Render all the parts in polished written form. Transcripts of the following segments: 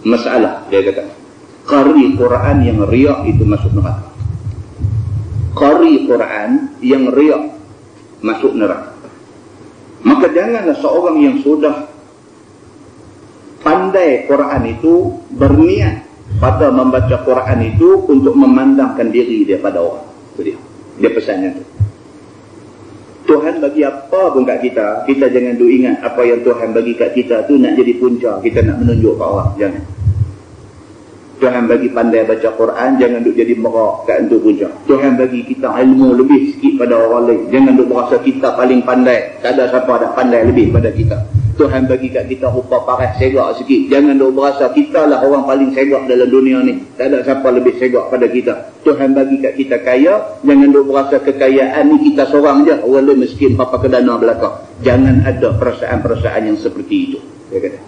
masalah. Dia kata qari Quran yang riak itu masuk neraka. Qari Quran yang riak masuk neraka. Maka janganlah seorang yang sudah pandai Quran itu berniat pada membaca Quran itu untuk memandangkan diri dia pada orang. Itu dia pesannya tu. Tuhan bagi apa pun kat kita, kita jangan duk ingat apa yang Tuhan bagi kat kita tu nak jadi punca, kita nak menunjuk kat orang. Jangan. Tuhan bagi pandai baca Quran, jangan duk jadi merak kat itu punca. Tuhan bagi kita ilmu lebih sikit pada orang lain, jangan duk berasa kita paling pandai. Tak ada siapa dah pandai lebih pada kita. Tuhan bagi kat kita rupa paras segak sikit, jangan duk berasa kita lah orang paling segak dalam dunia ni. Tak ada siapa lebih segak pada kita. Tuhan bagi kat kita kaya, jangan duk berasa kekayaan ni kita seorang je, orang lain miskin papa kedana belakang. Jangan ada perasaan-perasaan yang seperti itu, dia kata.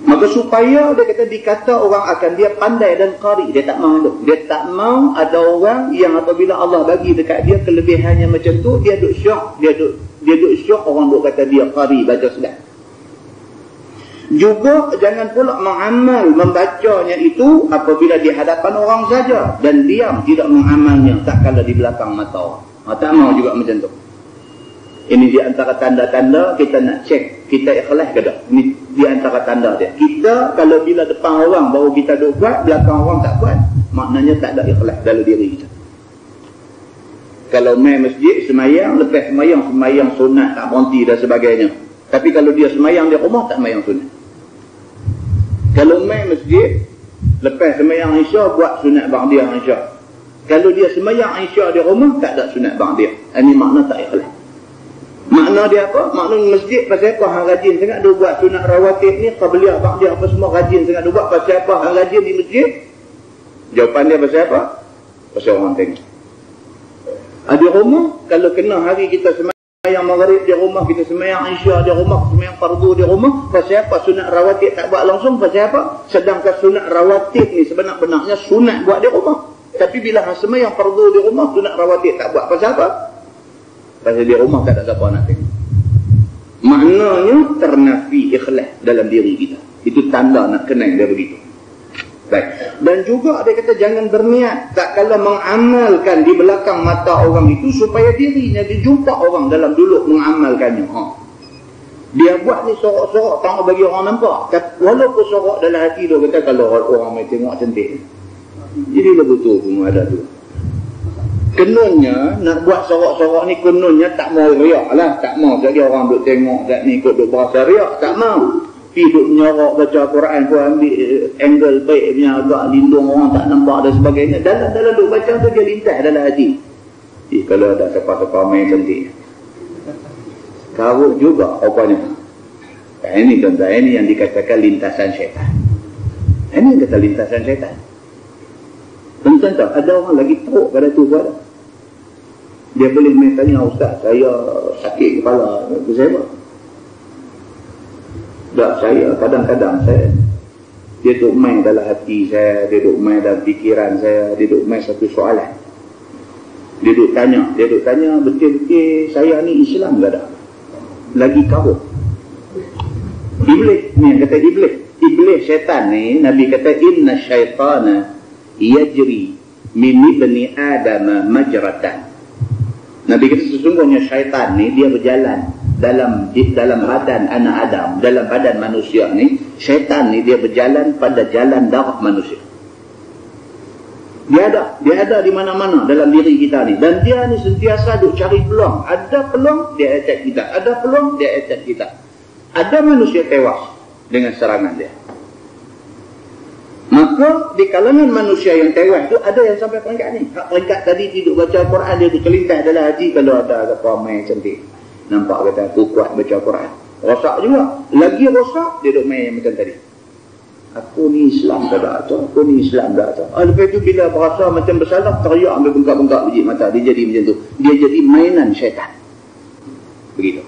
Maka supaya dia kata dikata orang akan dia pandai dan qari, dia tak mahu tu. Dia tak mahu ada orang yang apabila Allah bagi dekat dia kelebihannya macam tu, dia duk syok, dia duk syok orang duk kata dia qari, baca sedap. Juga jangan pula mengamal membacanya itu apabila di hadapan orang saja dan diam tidak mengamalnya tak kala di belakang mata orang. Tak mahu juga macam tu. Ini di antara tanda-tanda kita nak cek kita ikhlas ke tak. Ini di antara tanda dia. Kita kalau bila depan orang baru kita duk buat, belakang orang tak buat, maknanya tak ada ikhlas dalam diri kita. Kalau main masjid semayang, lepas semayang sunat tak berhenti dan sebagainya. Tapi kalau dia semayang di rumah tak semayang sunat. Kalau main masjid, lepas semayang isya buat sunat ba'diyah isya. Kalau dia semayang isya di rumah tak ada sunat ba'diyah. Ini makna tak ikhlas. Makna dia apa? Makna masjid pasal apa hang rajin sangat dia buat sunat rawatib ni, qabliyah, ba'diyah apa semua rajin sangat dia buat. Pasal apa hang rajin di masjid? Jawapan dia pasal apa? Pasal orang tengok. Di rumah, kalau kena hari kita semayang maghrib di rumah, kita semayang isya di rumah, semayang fardu di rumah, pasal apa sunat rawatib tak buat langsung? Pasal apa? Sedangkan sunat rawatib ni sebenarnya sunat buat di rumah. Tapi bila hang semayang fardu di rumah, sunat rawatib tak buat. Pasal apa? Pasal di rumah tak ada siapa nak tengok. Maknanya ternafi ikhlas dalam diri kita. Itu tanda nak kenal dia begitu. Baik. Dan juga dia kata jangan berniat tak kala mengamalkan di belakang mata orang itu supaya dirinya dijumpa orang dalam duduk mengamalkannya. Dia buat ni sorok-sorok tak bagi orang nampak. Walaupun sorok dalam hati dia kata kalau orang main tengok cantik. Jadi dia betul pun ada tu. Kenonnya nak buat sorok-sorok ni kenonnya tak mau riak lah, tak mau jadi orang duk tengok kat ni ikut duk berasa riak, tak mau. Pergi duk menyorok baca Quran pun ambil angle baik punya agak lindung orang tak nampak dan sebagainya. Dalam duk baca tu dia lintas dalam hati. Kalau ada siapa-siapa main cantik. Karut juga rupanya. Ini contoh ini yang dikatakan lintasan syaitan. Ini kata lintasan syaitan. Contoh ada orang lagi teruk pada tu pun. Dia boleh main tanya, Ustaz, saya sakit kepala. Saya apa? Tak, saya kadang-kadang dia duk main dalam hati saya, dia duk main dalam fikiran saya, dia duk main satu soalan. Dia duk tanya, betul-betul saya ni Islam ke tak? Lagi kabur. Iblis ni yang kata Iblis syaitan ni, Nabi kata inna syaitana yajri min ibni Adam majratan. Nabi kata sesungguhnya syaitan ni dia berjalan dalam badan anak Adam, dalam badan manusia ni, syaitan ni dia berjalan pada jalan darah manusia. Dia ada di mana-mana dalam diri kita ni, dan dia ni sentiasa duk cari peluang. Ada peluang dia attack kita, ada peluang dia attack kita. Ada manusia tewas dengan serangan dia. Maka di kalangan manusia yang tewas tu ada yang sampai peringkat ni. Peringkat tadi tidur baca Quran, dia tu kelintas dalam hati kalau ada apa main cantik. Nampak kata aku kuat baca Quran. Rosak juga. Lagi rosak dia duk main macam tadi. Aku ni Islam tak ada tu. Aku ni Islam tak ada. Lepas tu bila berasa macam bersalah, teriak ambil bengkak-bengkak biji mata. Dia jadi macam tu. Dia jadi mainan syaitan. Begitu.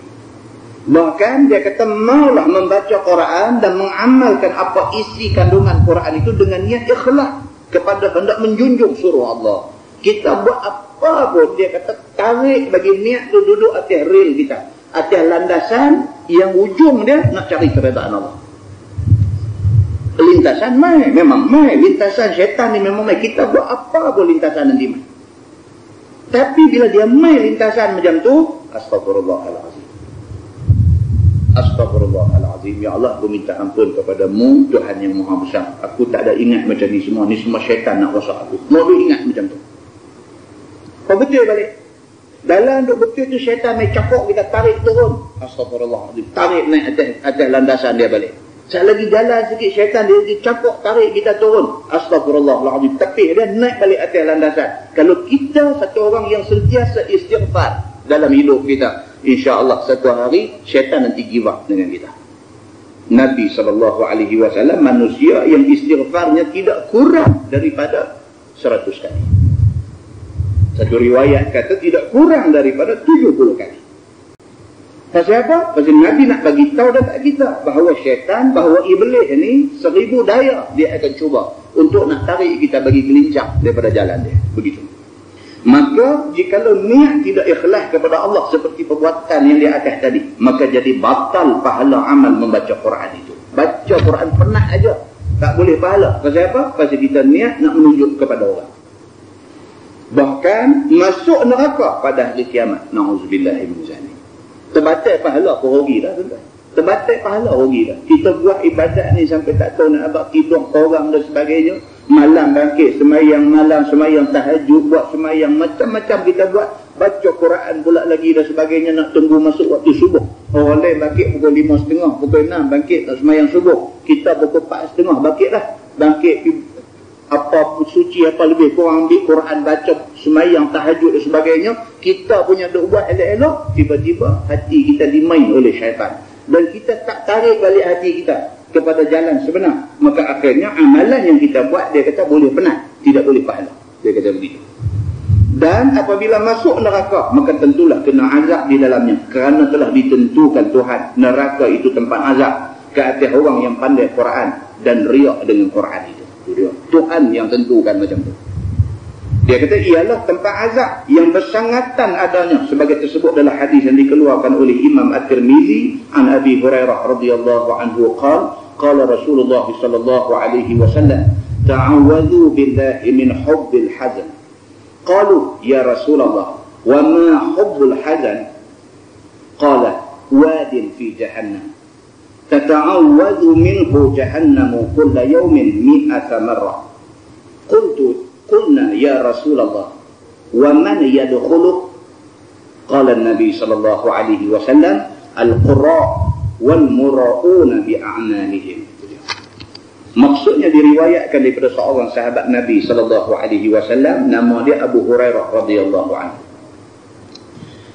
Bahkan dia kata maulah membaca Quran dan mengamalkan apa isi kandungan Quran itu dengan niat ikhlas kepada hendak menjunjung suruh Allah. Kita buat apa pun dia kata tarik bagi niat tu duduk atas rel kita, atas landasan yang ujung dia nak cari keredaan Allah. Lintasan mai, memang mai. Lintasan syaitan ni memang mai. Kita buat apa pun lintasan nanti mai. Tapi bila dia mai lintasan macam tu, astagfirullahalazim. Astagfirullahalazim. Ya Allah, aku minta ampun kepadamu, Tuhan yang Maha Besar. Aku tak ada ingat macam ni semua. Ni semua syaitan nak rosak aku. Mau ingat macam tu. Kau betul balik. Dalam duk betul tu syaitan mai cakok kita, tarik turun. Astagfirullahalazim. Tarik naik atas landasan dia balik. Sekali lagi jalan sikit, syaitan dia cakok, tarik kita turun. Astagfirullahaladzim. Tapi dia naik balik atas landasan. Kalau kita satu orang yang sentiasa istighfar dalam hidup kita, insya-Allah satu hari syaitan nanti give up dengan kita. Nabi SAW manusia yang istighfarnya tidak kurang daripada 100 kali. Satu riwayat kata tidak kurang daripada 70 kali. Pasal apa? Pasal Nabi nak bagi tahu dekat kita bahawa syaitan, bahawa iblis ni 1000 daya dia akan cuba untuk nak tarik kita bagi gelincang daripada jalan dia. Begitu. Maka jikalau niat tidak ikhlas kepada Allah seperti perbuatan yang di atas tadi, maka jadi batal pahala amal membaca Quran itu. Baca Quran penat aja, tak boleh pahala. Pasal apa? Pasal kita niat nak menunjuk kepada orang. Bahkan masuk neraka pada hari kiamat. Na'udzubillahi min zalik. Terbatal pahala pun rugi dah, tuan-tuan. Terbatal pahala rugi dah. Kita buat ibadat ni sampai tak tahu nak abad tidur orang dan sebagainya. Malam bangkit, semayang malam, semayang tahajud, buat semayang macam-macam kita buat. Baca Quran pula lagi dan sebagainya, nak tunggu masuk waktu subuh. Orang lain bangkit pukul 5.30, pukul 6 bangkit nak semayang subuh. Kita pukul 4.30 bangkit dah. Bangkit apa suci apa lebih kurang ambil Quran, baca semayang tahajud dan sebagainya. Kita punya duk buat elok-elok, tiba-tiba hati kita dimain oleh syaitan dan kita tak tarik balik hati kita kepada jalan sebenar. Maka akhirnya amalan yang kita buat, dia kata boleh penat, tidak boleh pahala. Dia kata begitu. Dan apabila masuk neraka, maka tentulah kena azab di dalamnya, kerana telah ditentukan Tuhan neraka itu tempat azab ke atas orang yang pandai Quran dan riak dengan Quran itu. Tuhan yang tentukan macam tu. Dia kata ialah tempat azab yang bersangatan adanya, sebagai tersebut dalam hadis yang dikeluarkan oleh Imam At-Tirmizi an Abi Hurairah radhiyallahu anhu qala Rasulullah sallallahu alaihi wasallam ta'awwadhu billahi min hubbil hazan. Qalu ya Rasulullah wa ma hubbul hazan? Qala wadin fi jahannam tata'awwadhu minhu jahannamu kulla yawmin 100 marrah. Qulna ya Rasulullah wa man yadkhuluh? Qala an-nabi sallallahu alaihi wasallam al-qurra wal mura'una bi a'malihim. Maksudnya diriwayatkan daripada seorang sahabat Nabi sallallahu alaihi wasallam, nama dia Abu Hurairah radhiyallahu anhu.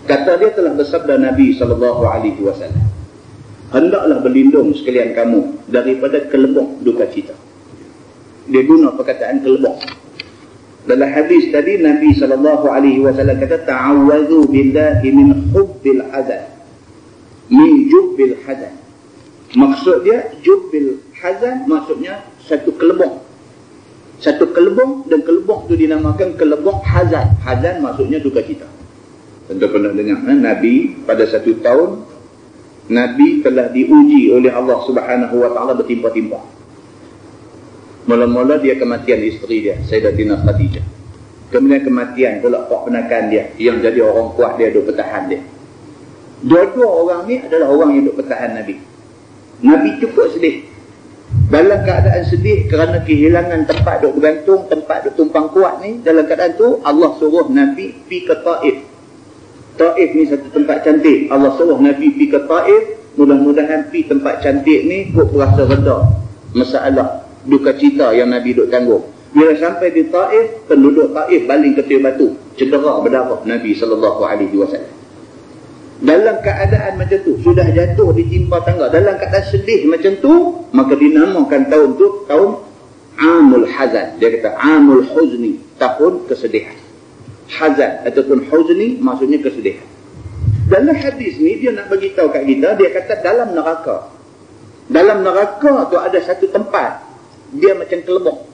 Kata dia telah bersabda Nabi sallallahu alaihi wasallam, hendaklah berlindung sekalian kamu daripada kelebok duka cita. Dia guna perkataan kelebok. Dalam hadis tadi Nabi SAW kata ta'awwadhu billahi min hubbil hazan, min jubbil hazan. Maksud dia jubbil hazan maksudnya satu kelebok. Satu kelebok, dan kelebok tu dinamakan kelebok hazan. Hazan maksudnya duka cita. Tentu pernah dengar Nabi pada satu tahun Nabi telah diuji oleh Allah Subhanahu wa taala bertimpa-timpa. Mula-mula dia kematian isteri dia, Sayyidatina Khadijah. Kemudian kematian pula pak penakan dia, yang jadi orang kuat dia duk pertahan dia. Dua-dua orang ni adalah orang yang duk pertahan Nabi. Nabi cukup sedih. Dalam keadaan sedih kerana kehilangan tempat duk bergantung, tempat duk tumpang kuat ni, dalam keadaan tu Allah suruh Nabi pergi ke Taif. Taif ni satu tempat cantik. Allah suruh Nabi pergi ke Taif. Mudah-mudahan pergi tempat cantik ni kok berasa reda masalah duka cita yang Nabi duk tanggung. Bila sampai di Taif, penduduk Taif baling ketir batu, cedera berdarah Nabi SAW. Dalam keadaan macam tu, sudah jatuh ditimpa tangga, dalam keadaan sedih macam tu, maka dinamakan tahun tu tahun Amul Hazan. Dia kata Amul Huzni, tahun kesedihan. Hazan ataupun Huzni maksudnya kesedihan. Dalam hadis ni dia nak bagi tahu kat kita, dia kata dalam neraka. Dalam neraka tu ada satu tempat, dia macam kelebok.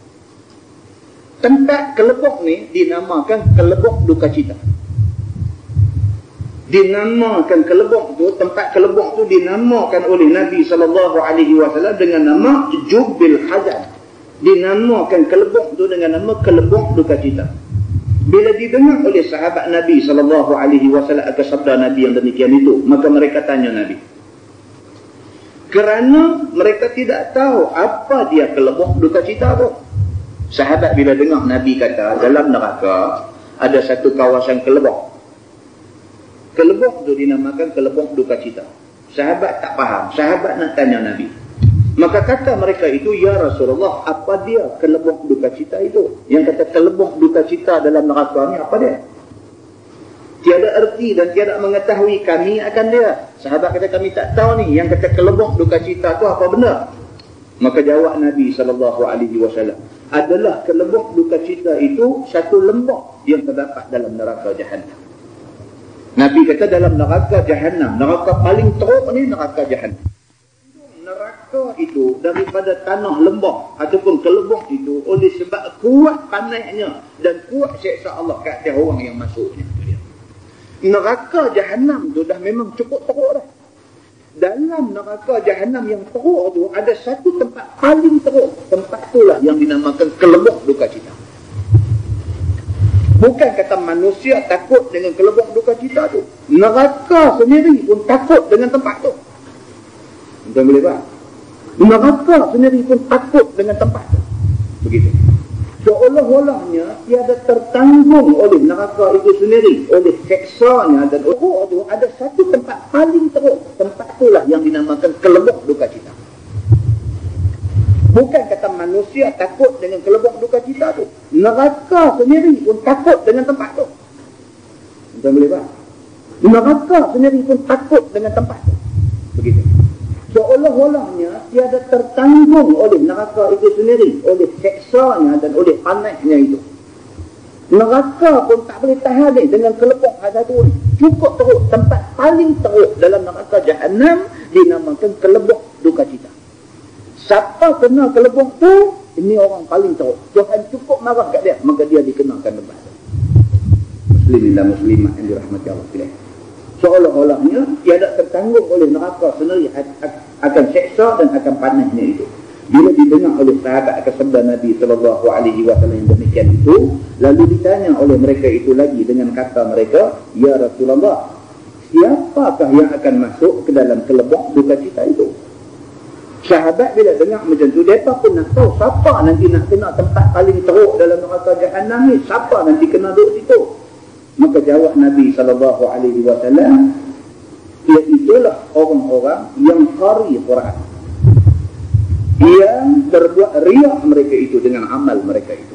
Tempat kelebok ni dinamakan kelebok duka cita. dinamakan kelebok tu, tempat kelebok tu dinamakan oleh Nabi SAW dengan nama Jubil Hazan. Dinamakan kelebok tu dengan nama kelebok duka cita. Bila didengar oleh sahabat Nabi SAW akan sabda Nabi yang demikian itu, maka mereka tanya Nabi. Kerana mereka tidak tahu apa dia kelebok duka cita tu. Sahabat bila dengar Nabi kata dalam neraka ada satu kawasan kelebok. Kelebok tu dinamakan kelebok duka cita. Sahabat tak faham. Sahabat nak tanya Nabi. Maka kata mereka itu, ya Rasulullah, apa dia kelebok duka cita itu? Yang kata kelebok duka cita dalam neraka ni apa dia? Tiada erti dan tiada mengetahui kami akan dia. Sahabat kata kami tak tahu ni. Yang kata kelebok duka cita tu apa benda? Maka jawab Nabi SAW, adalah kelebok duka cita itu satu lembah yang terdapat dalam neraka Jahannam. Nabi kata dalam neraka Jahannam, neraka paling teruk ni neraka Jahannam. Neraka itu daripada tanah lembah ataupun kelebok itu oleh sebab kuat panasnya dan kuat seksa Allah kat atas orang yang masuknya. Neraka Jahannam tu dah memang cukup teruk dah. Dalam neraka Jahannam yang teruk tu ada satu tempat paling teruk. Tempat itulah yang dinamakan kelebok duka cita. Bukan kata manusia takut dengan kelebok duka cita tu. Neraka sendiri pun takut dengan tempat tu. Tuan boleh faham? Neraka sendiri pun takut dengan tempat tu. Begitu. Seolah-olahnya tiada tertanggung oleh neraka itu sendiri, oleh seksanya dan teruk tu ada satu tempat paling teruk. Tempat itulah yang dinamakan kelebok duka cita. Bukan kata manusia takut dengan kelebok duka cita tu. Neraka sendiri pun takut dengan tempat tu. Tuan boleh faham? Neraka sendiri pun takut dengan tempat tu. Begitu. Seolah-olahnya tiada tertanggung oleh neraka itu sendiri, oleh seksanya dan oleh panasnya itu. Neraka pun tak boleh tahan dengan kelebok ada tu. Cukup teruk. Tempat paling teruk dalam neraka Jahannam dinamakan kelebok duka cita. Siapa kena kelebok tu, ini orang paling teruk. Tuhan cukup marah kat dia, maka dia dikenakan tempat tu. Muslimin dan muslimat yang dirahmati Allah sekalian. Seolah-olahnya tiada tertanggung oleh neraka sendiri akan seksa dan akan panasnya itu. Bila didengar oleh sahabat akan sabda Nabi SAW yang demikian itu, lalu ditanya oleh mereka itu lagi dengan kata mereka, ya Rasulullah, siapakah yang akan masuk ke dalam kelebok duka cita itu? Sahabat bila dengar macam tu, mereka pun nak tahu siapa nanti nak kena tempat paling teruk dalam neraka Jahannam ni, siapa nanti kena duduk situ. Maka jawab Nabi SAW, iaitulah orang-orang yang qari Quran, yang berbuat riak mereka itu dengan amal mereka itu,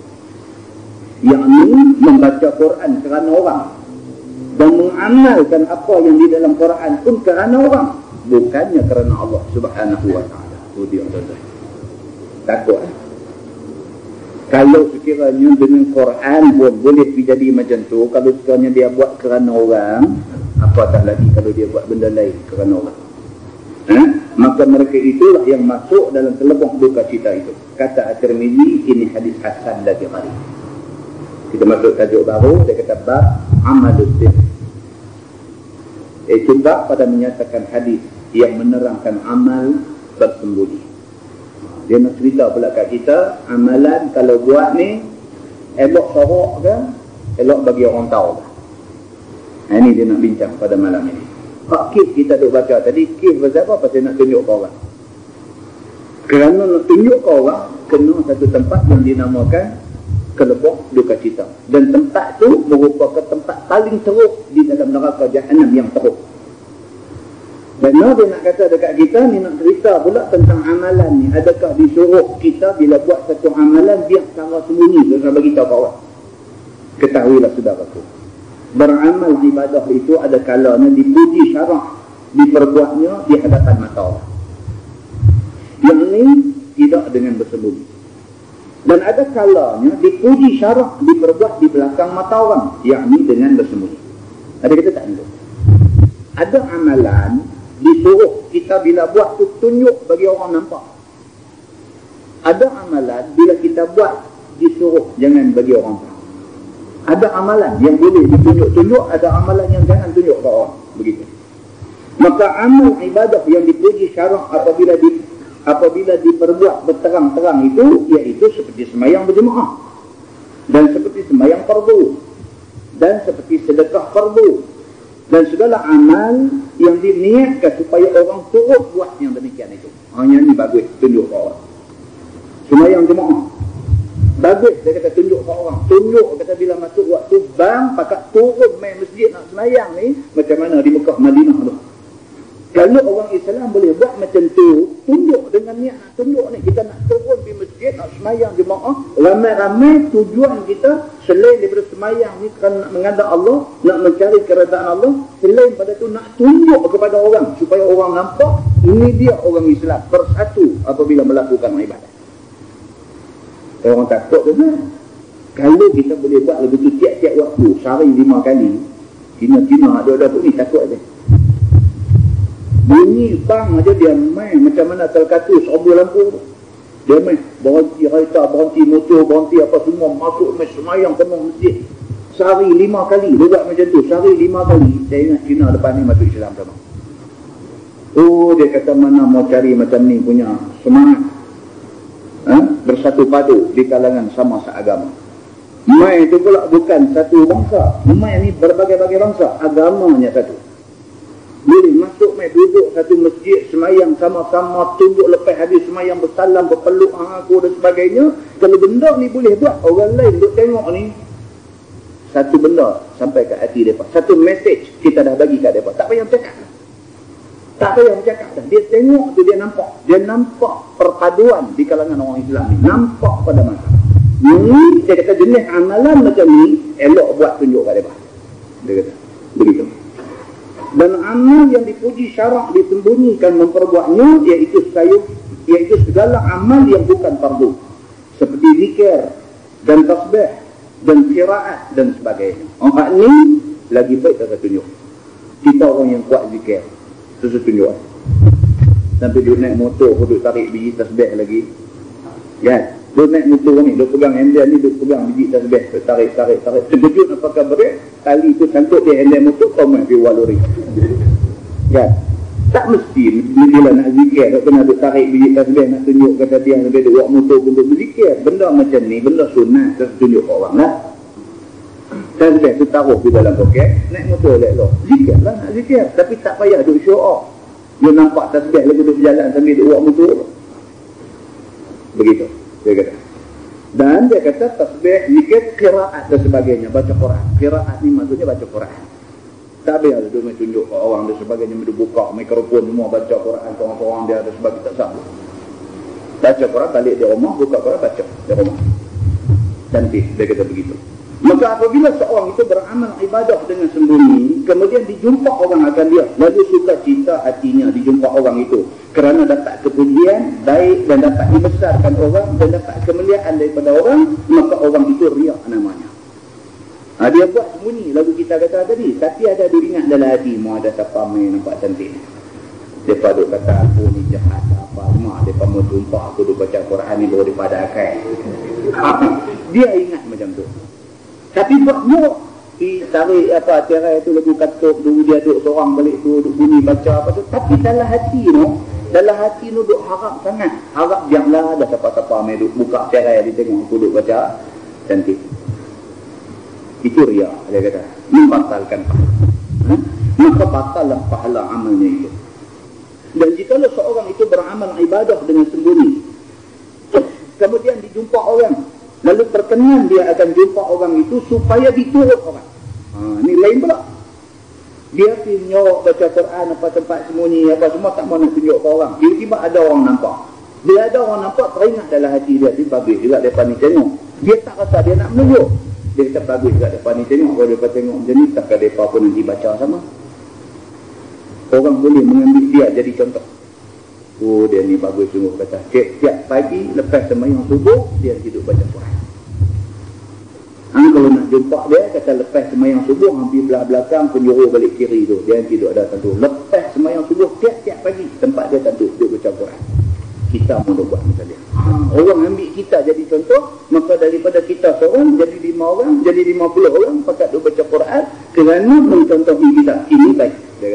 yakni membaca Quran kerana orang dan mengamalkan apa yang di dalam Quran pun kerana orang, bukannya kerana Allah Subhanahu wa ta'ala. Itu dia tuan-tuan. Takut. Kalau sekiranya dengan Quran pun boleh jadi macam tu, kalau sekiranya dia buat kerana orang, apatah lagi kalau dia buat benda lain kerana orang. Maka mereka itulah yang masuk dalam kelebok duka cita itu. Kata At-Tirmizi, ini hadis hasan lagi mari. Kita masuk tajuk baru, dia kata bab amalul bir. Itu bab pada menyatakan hadis yang menerangkan amal bersembunyi. Dia nak cerita pula kat kita, amalan kalau buat ni elok sorok ke, elok bagi orang tahu ke. Ini dia nak bincang pada malam ini. Hak kes kita duk baca tadi, kes pasal apa? Pasal nak tunjuk ke orang. Kerana nak tunjuk ke orang, kena satu tempat yang dinamakan kelebok duka cita. Dan tempat tu merupakan tempat paling teruk di dalam neraka Jahannam yang teruk. Dan dia nak kata dekat kita ni, nak cerita pula tentang amalan ni. Adakah disuruh kita bila buat satu amalan biar secara sembunyi, dia bagi tahu kawan. Ketahuilah saudaraku, beramal ibadah itu ada kalanya dipuji syarak diperbuatnya di hadapan mata orang. Yang ini tidak dengan bersembunyi. Dan ada kalanya dipuji syarak diperbuat di belakang mata orang, yakni dengan bersembunyi. Ada kita tak tahu. Ada amalan disuruh kita bila buat tu tunjuk bagi orang nampak. Ada amalan bila kita buat disuruh jangan bagi orang tahu. Ada amalan yang boleh ditunjuk-tunjuk, ada amalan yang jangan tunjuk ke orang. begitu. Maka amal ibadah yang dipuji syarak apabila diperbuat berterang-terang itu, iaitu seperti sembahyang berjemaah, dan seperti sembahyang fardu, dan seperti sedekah fardu, dan segala amal yang diniatkan supaya orang turut buat yang demikian itu. Hanya ni bagus tunjuk ke orang. Sembahyang jemaah bagus, dia kata tunjuk ke orang. Tunjuk, kata bila masuk waktu bang, pakat turun main masjid nak sembahyang ni, macam mana di Mekah Madinah tu. Kalau orang Islam boleh buat macam tu, tunjuk dengan niat nak tunjuk ni, kita nak turun di masjid, nak semayang jemaah, ramai-ramai tujuan kita selain daripada semayang ni kerana nak menghadap Allah, nak mencari keredaan Allah, selain pada tu nak tunjuk kepada orang, supaya orang nampak ini dia orang Islam bersatu apabila melakukan ibadah. Orang takut tu kan? Kalau kita boleh buat lebih tu tiap-tiap waktu, sehari 5 kali, Cina-Cina ada pun ni takut je. Bunyi bang aja dia main macam mana terkatu serbu lampu tu. Dia main berhenti kereta, berhenti motor, berhenti apa semua, masuk main semayang penuh masjid. Sehari 5 kali dia buat macam tu. Sehari 5 kali. Saya ingat Cina depan ni masuk Islam sama. Oh, dia kata mana mau cari macam ni punya semangat, bersatu padu di kalangan sama seagama. Mai itu pula bukan satu bangsa. Mai ni berbagai-bagai bangsa, agamanya satu. Boleh masuk mai duduk satu masjid, semayang sama-sama, tunjuk lepas habis semayang bersalam, berpeluk aku dan sebagainya. Kalau benda ni boleh buat, orang lain duk tengok ni, satu benda sampai ke hati mereka, satu message kita dah bagi kat mereka. Tak payah bercakap, tak payah bercakap dah. Dia tengok tu, dia nampak perpaduan di kalangan orang Islam ni, nampak pada mata. Ini saya kata jenis amalan macam ni elok buat tunjuk kat mereka. Dia kata begitu. Dan amal yang dipuji syarak disembunyikan memperbuatnya, iaitu segala amal yang bukan fardu, seperti zikir dan tasbih dan qiraat dan sebagainya. Orang ni lagi baik tak tunjuk. Kita orang yang kuat zikir terus tunjuk. Sampai dia naik motor, duduk tarik biji tasbih lagi. Ya, dia naik motor ni, dia pegang handle ni, dia pegang biji tasbih, tarik. Terkejut nak pakai brek, tali tu sangkut di handle motor, kau main pergi waluri. Ya, tak mesti bila nak zikir, tak kena duk tarik biji tasbih nak tunjuk kata dia sampai duk buat motor untuk berzikir. Benda macam ni, benda sunat, terus tunjuk ke orang lah. Tasbih tu taruh di dalam poket, naik motor elok-elok. Zikir lah, nak zikir. Tapi tak payah duk show off. Dia nampak tasbih lagi duk berjalan sambil duk buat motor. Begitu, dia kata. Dan dia kata tasbih, zikir, qiraat dan sebagainya, baca Quran. Qiraat ni maksudnya baca Quran. Tak payah dia main tunjuk ke orang dan sebagainya, dia buka mikrofon semua baca Quran, orang-orang dia ada sebagainya, tak sah. Baca Quran, balik di rumah, buka Quran, baca di rumah. Cantik, dia kata begitu. Maka apabila seorang itu beramal ibadah dengan sembunyi, kemudian dijumpa orang akan dia, lalu sukacita hatinya dijumpa orang itu, kerana dapat kepujian baik dan dapat dibesarkan orang dan dapat kemuliaan daripada orang, maka orang itu riak namanya. Dia buat sembunyi, lagu kita kata tadi, tapi ada dia ingat dalam hati, mau ada siapa main nampak cantik. Mereka duk kata aku ni jahat apa, mak mereka mau jumpa aku duk baca Quran ni baru daripada akal. Dia ingat macam tu. Tapi buatnya tarik apa cerai tu lagu katuk dulu, dia duduk seorang balik tu duduk bunyi baca apa tu, tapi dalam hati tu duduk harap sangat, harap janganlah ada siapa-siapa main duduk buka cerai dia tengok aku duduk baca cantik. Itu riak, dia kata membatalkan pahala. Maka batallah pahala amalnya itu. Dan jikalau seorang itu beramal ibadah dengan sembunyi, kemudian dijumpa orang, lalu perkenan dia akan jumpa orang itu supaya diturut orang. Ini lain pula. Dia pergi nyorok baca Quran apa tempat sembunyi apa semua, tak mau nak tunjuk ke orang. Tiba-tiba ada orang nampak. Bila ada orang nampak, teringat dalam hati dia, dia bagus juga depan ni tengok. Dia tak kata dia nak menunjuk. Dia kata bagus juga depan ni tengok. Kalau depan tengok macam ni, takkan mereka pun nanti baca sama. Orang boleh mengambil dia jadi contoh. Oh, dia ni bagus sungguh, kata. Tiap pagi lepas sembahyang subuh, dia hidup baca Quran. Kalau nak jumpa dia, kata lepas sembahyang subuh, hampir belah belakang, penjuru balik kiri tu. Dia hidup ada tentu. Lepas sembahyang subuh, tiap-tiap pagi, tempat dia tentu, duduk baca Quran. Kita mau buat macam dia. Orang ambil kita jadi contoh, maka daripada kita seorang, jadi 5 orang, jadi 50 orang, pakat duduk baca Quran, kerana mencontohi kita. Ini baik, dia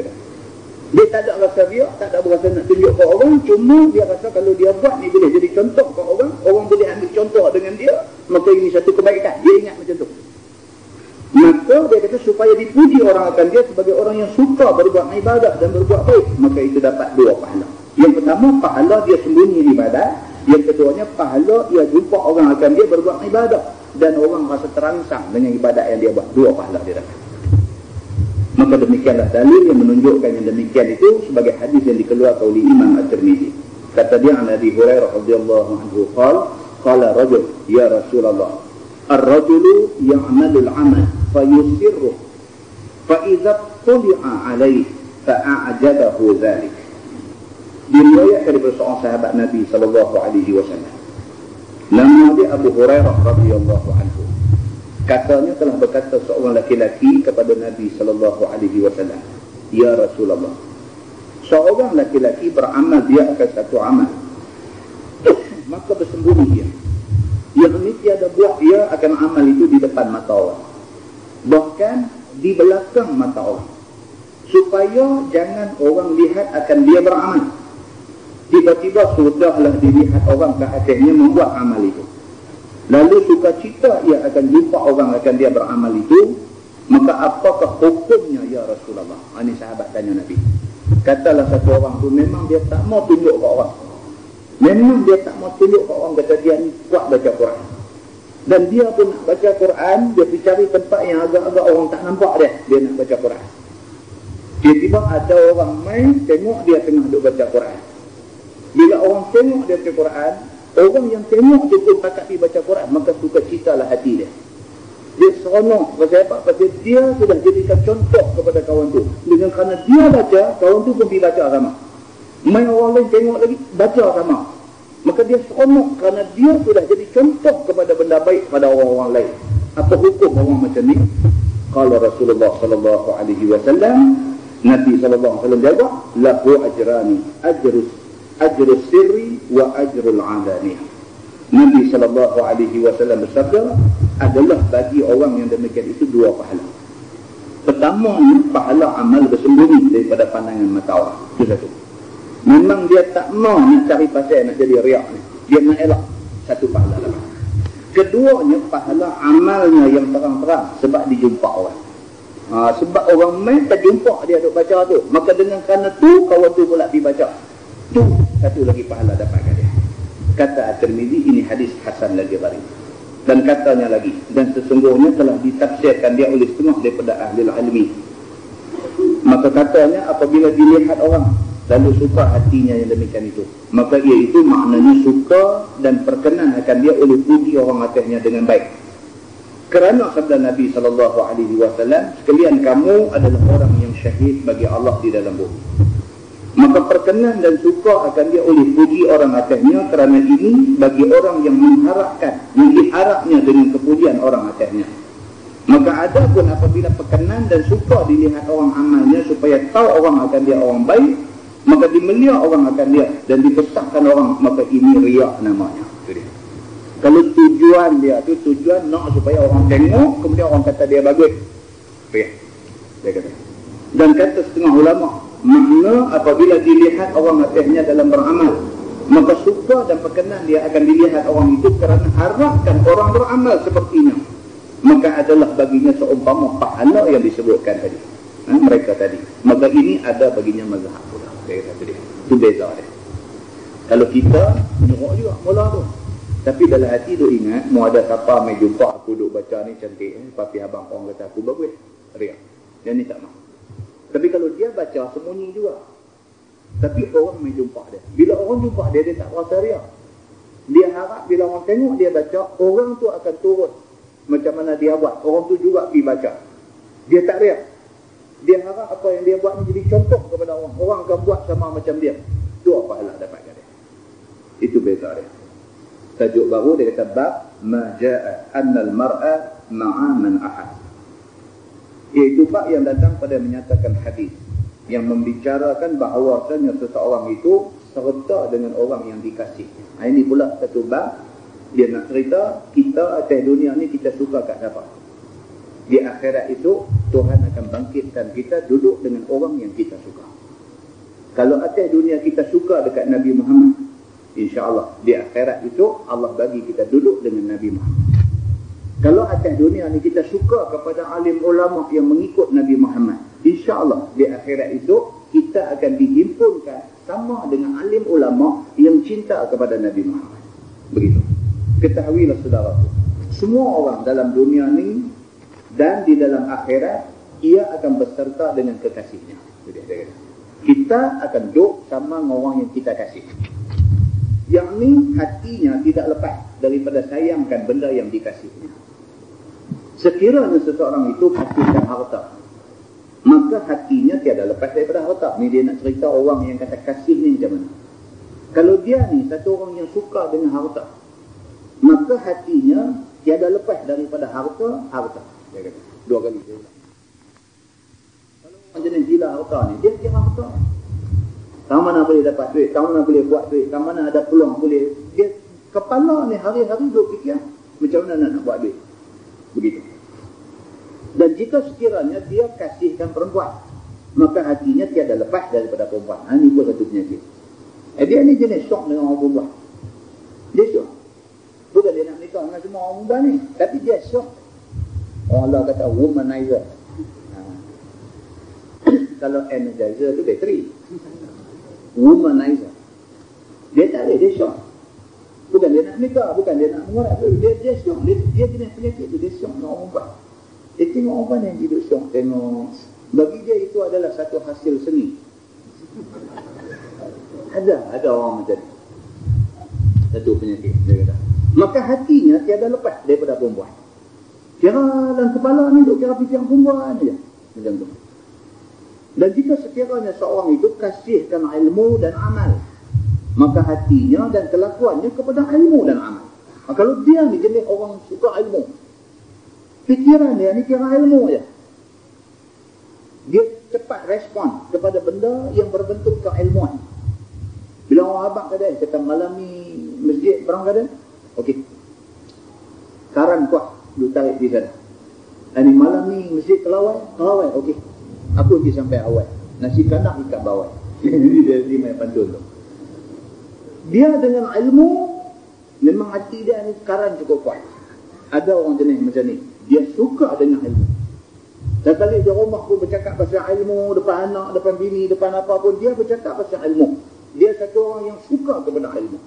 Dia tak ada rasa riak, tak ada berasa nak tunjuk ke orang, cuma dia rasa kalau dia buat ni boleh jadi contoh ke orang, orang boleh ambil contoh dengan dia, maka ini satu kebaikan. Dia ingat macam tu. Maka dia kata supaya dipuji orang akan dia sebagai orang yang suka berbuat ibadat dan berbuat baik, maka itu dapat dua pahala. Yang pertama, pahala dia sembunyi ibadat. Yang keduanya, pahala dia jumpa orang akan dia berbuat ibadat dan orang rasa terangsang dengan ibadat yang dia buat. Dua pahala dia dapat. Maka demikianlah dalil yang menunjukkan yang demikian itu sebagai hadis yang dikeluarkan oleh Imam At-Tirmidzi. Kata dia an Abi Hurairah radhiyallahu anhu qala rajul ya Rasulullah ar-rajulu ya'malu al-'amal fayusirru fa idza tuli'a 'alayhi fa'ajabahu dhalik. Diriwayatkan daripada seorang sahabat Nabi sallallahu alaihi wasallam. Nama dia Abu Hurairah radhiyallahu anhu. Katanya telah berkata seorang laki-laki kepada Nabi sallallahu alaihi wasallam, "Ya Rasulullah, seorang laki-laki beramal dia akan satu amal, maka bersembunyi dia. Yang ini tiada buat dia akan amal itu di depan mata orang, bahkan di belakang mata orang, supaya jangan orang lihat akan dia beramal. Tiba-tiba sudahlah dilihat orang ke atasnya membuat amal itu. Lalu sukacita ia akan jumpa orang akan dia beramal itu, maka apakah hukumnya ya Rasulullah?" Ini sahabat tanya Nabi. Katalah satu orang tu memang dia tak mau tunjuk ke orang. Memang dia tak mau tunjuk ke orang, kata dia ni kuat baca Quran. Dan dia pun nak baca Quran, dia pergi cari tempat yang agak-agak orang tak nampak dia nak baca Quran. Tiba-tiba ada orang main tengok dia tengah duk baca Quran. Bila orang tengok dia baca Quran, orang yang tengok dia pun takat pergi baca Quran, maka sukacitalah hati dia. Dia seronok. Pasal apa? Pasal dia sudah jadikan contoh kepada kawan tu. Dengan kerana dia baca, kawan tu pun pergi baca sama. Main orang lain tengok lagi, baca sama. Maka dia seronok kerana dia sudah jadi contoh kepada benda baik pada orang-orang lain. Apa hukum orang macam ni? Qala Rasulullah sallallahu alaihi wasallam, Nabi sallallahu alaihi wasallam jawab, lahu ajrani, ajrus sirri wa ajrul alaniyah. Nabi sallallahu alaihi wasallam bersabda, adalah bagi orang yang demikian itu dua pahala. Pertama, pahala amal bersembunyi daripada pandangan mata orang. Itu satu. Memang dia tak mau nak cari pasal nak jadi riak ni. Dia nak elak. Satu pahala dapat. Keduanya, pahala amalnya yang terang-terang sebab dijumpa orang. Sebab orang main tak jumpa dia duk baca tu, maka dengan kerana tu kawan tu pula pergi baca. Tu satu lagi pahala dapatkan dia. Kata At-Tirmidzi, ini hadis hasan lagi gharib. Dan katanya lagi, dan sesungguhnya telah ditafsirkan dia oleh setengah daripada ahli ilmi. Maka katanya apabila dilihat orang lalu suka hatinya yang demikian itu, maka ia itu maknanya suka dan perkenan akan dia oleh puji orang atasnya dengan baik. Kerana sabda Nabi SAW, sekalian kamu adalah orang yang syahid bagi Allah di dalam bumi. Maka perkenan dan suka akan dia oleh puji orang atasnya, kerana ini bagi orang yang mengharapkan, yang diharapnya dengan kepujian orang atasnya. Maka ada pun apabila perkenan dan suka dilihat orang amalnya supaya tahu orang akan dia orang baik, maka dimelia orang akan dia dan dibesarkan orang, maka ini riak namanya. Itu dia. Kalau tujuan dia tu tujuan nak supaya orang tengok, kemudian orang kata dia bagus, riak. Dia kata. Dan kata setengah ulama, makna apabila dilihat orang atasnya dalam beramal, maka suka dan perkenan dia akan dilihat orang itu kerana harapkan orang beramal sepertinya, maka adalah baginya seumpama pahala yang disebutkan tadi, mereka tadi. Maka ini ada baginya mazhab pula. Dia kata dia, itu beza dia. Kalau kita menyuruh juga mula tu, tapi dalam hati tu ingat, mau ada siapa mai jumpa aku duk baca ni cantik, papi abang orang kata aku bagus, riak. Yang ni tak mahu. Tapi kalau dia baca sembunyi juga, tapi orang mai jumpa dia. Bila orang jumpa dia, dia tak rasa riak. Dia harap bila orang tengok dia baca, orang tu akan turut macam mana dia buat, orang tu juga pergi baca. Dia tak riak. Dia harap apa yang dia buat ni jadi contoh kepada orang. Orang akan buat sama macam dia. Itu pahala dapatkan dia. Itu beza dia. Tajuk baru dia kata bab ma jaa annal mar'a ma'a man ahad. Iaitu bab yang datang pada menyatakan hadis yang membicarakan bahawasanya seseorang itu serta dengan orang yang dikasih. Ini pula satu bab dia nak cerita kita atas dunia ni kita suka kat siapa. Di akhirat itu Tuhan akan bangkitkan kita duduk dengan orang yang kita suka. Kalau atas dunia kita suka dekat Nabi Muhammad, insya-Allah di akhirat itu Allah bagi kita duduk dengan Nabi Muhammad. Kalau atas dunia ni kita suka kepada alim ulama yang mengikut Nabi Muhammad, insya-Allah di akhirat itu kita akan dihimpunkan sama dengan alim ulama yang cinta kepada Nabi Muhammad. Begitu. Ketahuilah saudaraku, semua orang dalam dunia ni dan di dalam akhirat ia akan berserta dengan kekasihnya. Kita akan duduk sama dengan orang yang kita kasih. Yang ni hatinya tidak lepas daripada sayangkan benda yang dikasihnya. Sekiranya seseorang itu kasihkan harta, maka hatinya tiada lepas daripada harta. Ni dia nak cerita orang yang kata kasih ni macam mana. Kalau dia ni satu orang yang suka dengan harta, maka hatinya tiada lepas daripada harta. Dia kata, dua kali dia kata. Kalau orang jenis gila harta ni, dia kira harta. Tahu mana boleh dapat duit, tahu mana boleh buat duit, tahu mana ada peluang boleh. Dia kepala ni hari-hari duk fikir macam mana nak buat duit. Begitu. Dan jika sekiranya dia kasihkan perempuan, maka hatinya tiada lepas daripada perempuan. Ini pun satu penyakit. Dia ni jenis syok dengan orang perempuan. Dia syok. Bukan dia nak nikah dengan semua orang perempuan ni, tapi dia syok. Orang Allah kata womanizer. Kalau energizer tu bateri. Womanizer. Dia tak ada, dia syok. Bukan dia nak nikah, bukan dia nak mengurat. Dia syok. Dia jenis penyakit tu, dia syok dengan orang perempuan. Dia tengok orang perempuan yang hidup syok. Tengok. Bagi dia itu adalah satu hasil seni. Ada orang macam ni. Satu penyakit, dia kata. Maka hatinya tiada lepas daripada perempuan. Kira dalam kepala ni duk kira fikir perempuan je. Macam tu. Dan jika sekiranya seorang itu kasihkan ilmu dan amal, maka hatinya dan kelakuannya kepada ilmu dan amal. Kalau dia ni jenis orang suka ilmu, fikiran dia ni kira ilmu je. Dia cepat respon kepada benda yang berbentuk keilmuan. Bila orang abang kata, kata malam ni masjid perang kata, okey. Saran kuat, lu tarik di sana. Ini malam ni masjid kelawai, okey. Aku pergi sampai awal. Nasi kanak ikat bawah. Jadi dia main pantun tu. Dia dengan ilmu, memang hati dia ni sekarang cukup kuat. Ada orang jenis macam ni. Dia suka dengan ilmu. Sekali di rumah pun bercakap pasal ilmu, depan anak, depan bini, depan apa pun, dia bercakap pasal ilmu. Dia satu orang yang suka kepada ilmu.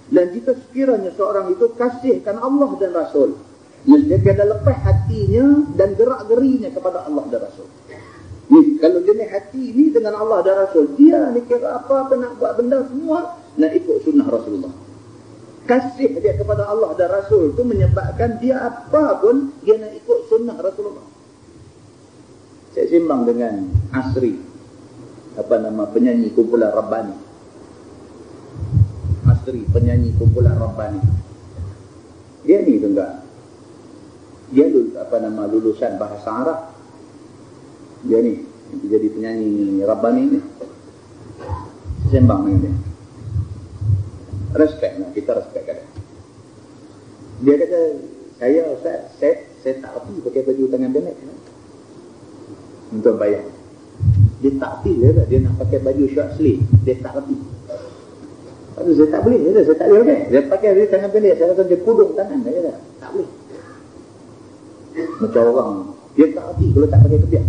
Dan jika sekiranya seorang itu kasihkan Allah dan Rasul, mesti dia ada lepas hatinya dan gerak-gerinya kepada Allah dan Rasul. Ni, kalau jenis hati ni dengan Allah dan Rasul, dia ni kira apa-apa nak buat benda semua, nak ikut sunnah Rasulullah. Kasih dia kepada Allah dan Rasul tu menyebabkan dia apa pun, dia nak ikut sunnah Rasulullah. Saya sembang dengan Asri, penyanyi kumpulan Rabbani. Asri, penyanyi kumpulan Rabbani. Dia ni tu enggak. Dia lulusan bahasa Arab. Dia ni jadi penyanyi Rabbani ni. Sembang dengan dia. Respect lah, kita respect kan. Dia kata, saya tak erti pakai baju tangan pendek. Untuk bayar. Dia tak erti dia nak pakai baju short sleeve. Dia tak erti. Lepas tu saya tak boleh. Saya tak boleh pakai. Dia pakai dia tangan pendek. Saya rasa dia pudung tangan. Dia kata, tak boleh. Macam orang, dia tak erti kalau tak pakai kepiah.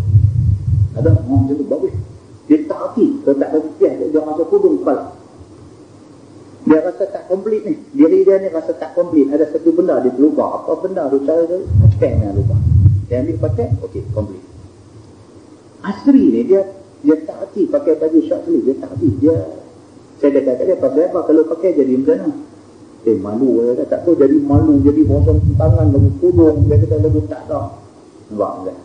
Ada orang macam tu, bagus. Dia tak erti kalau tak pakai kepiah. Dia rasa pudung kepala. Dia rasa tak komplit ni. Diri dia ni rasa tak komplit. Ada satu benda dia terlupa. Apa benda tu? Cara tu, pen yang lupa. Dia ambil pakai, okey, komplit. Asri ni, dia tak erti pakai baju short sleeve. Dia tak erti. Saya kata dia, pasal apa? Kalau pakai jadi macam mana? Malu. Dia kata, tak tahu jadi malu. Jadi bosong tangan, lagu pudung. Dia kata, lagu tak tahu. Nampak tak?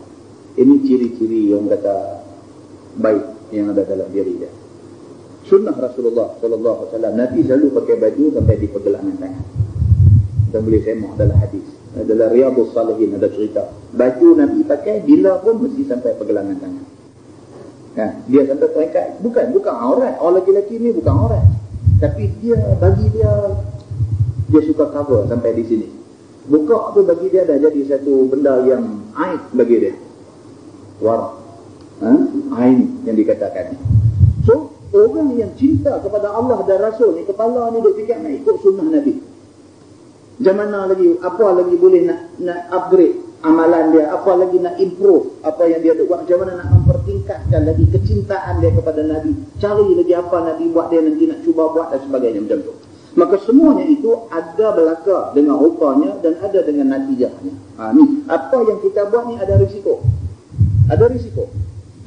Ini ciri-ciri yang kata baik yang ada dalam diri dia. Sunnah Rasulullah SAW, Nabi selalu pakai baju sampai di pergelangan tangan. Kita boleh semak dalam hadis. Dalam Riyadhus Salihin ada cerita. Baju Nabi pakai bila pun mesti sampai pergelangan tangan. Dia sampai peringkat, bukan aurat. Orang lelaki ni bukan aurat. Tapi bagi dia suka cover sampai di sini. Buka tu bagi dia dah jadi satu benda yang aib bagi dia. Aib yang dikatakan. So, Orang yang cinta kepada Allah dan Rasul ni, kepala ni duk fikir nak ikut sunnah Nabi. Macam mana lagi, apa lagi boleh nak upgrade amalan dia, apa lagi nak improve apa yang dia buat, macam mana nak mempertingkatkan lagi kecintaan dia kepada Nabi, cari lagi apa Nabi buat dia nanti nak cuba buat dan sebagainya macam tu. Maka semuanya itu ada belaka dengan rupanya dan ada dengan natijahnya. Ni apa yang kita buat ni ada risiko. Ada risiko.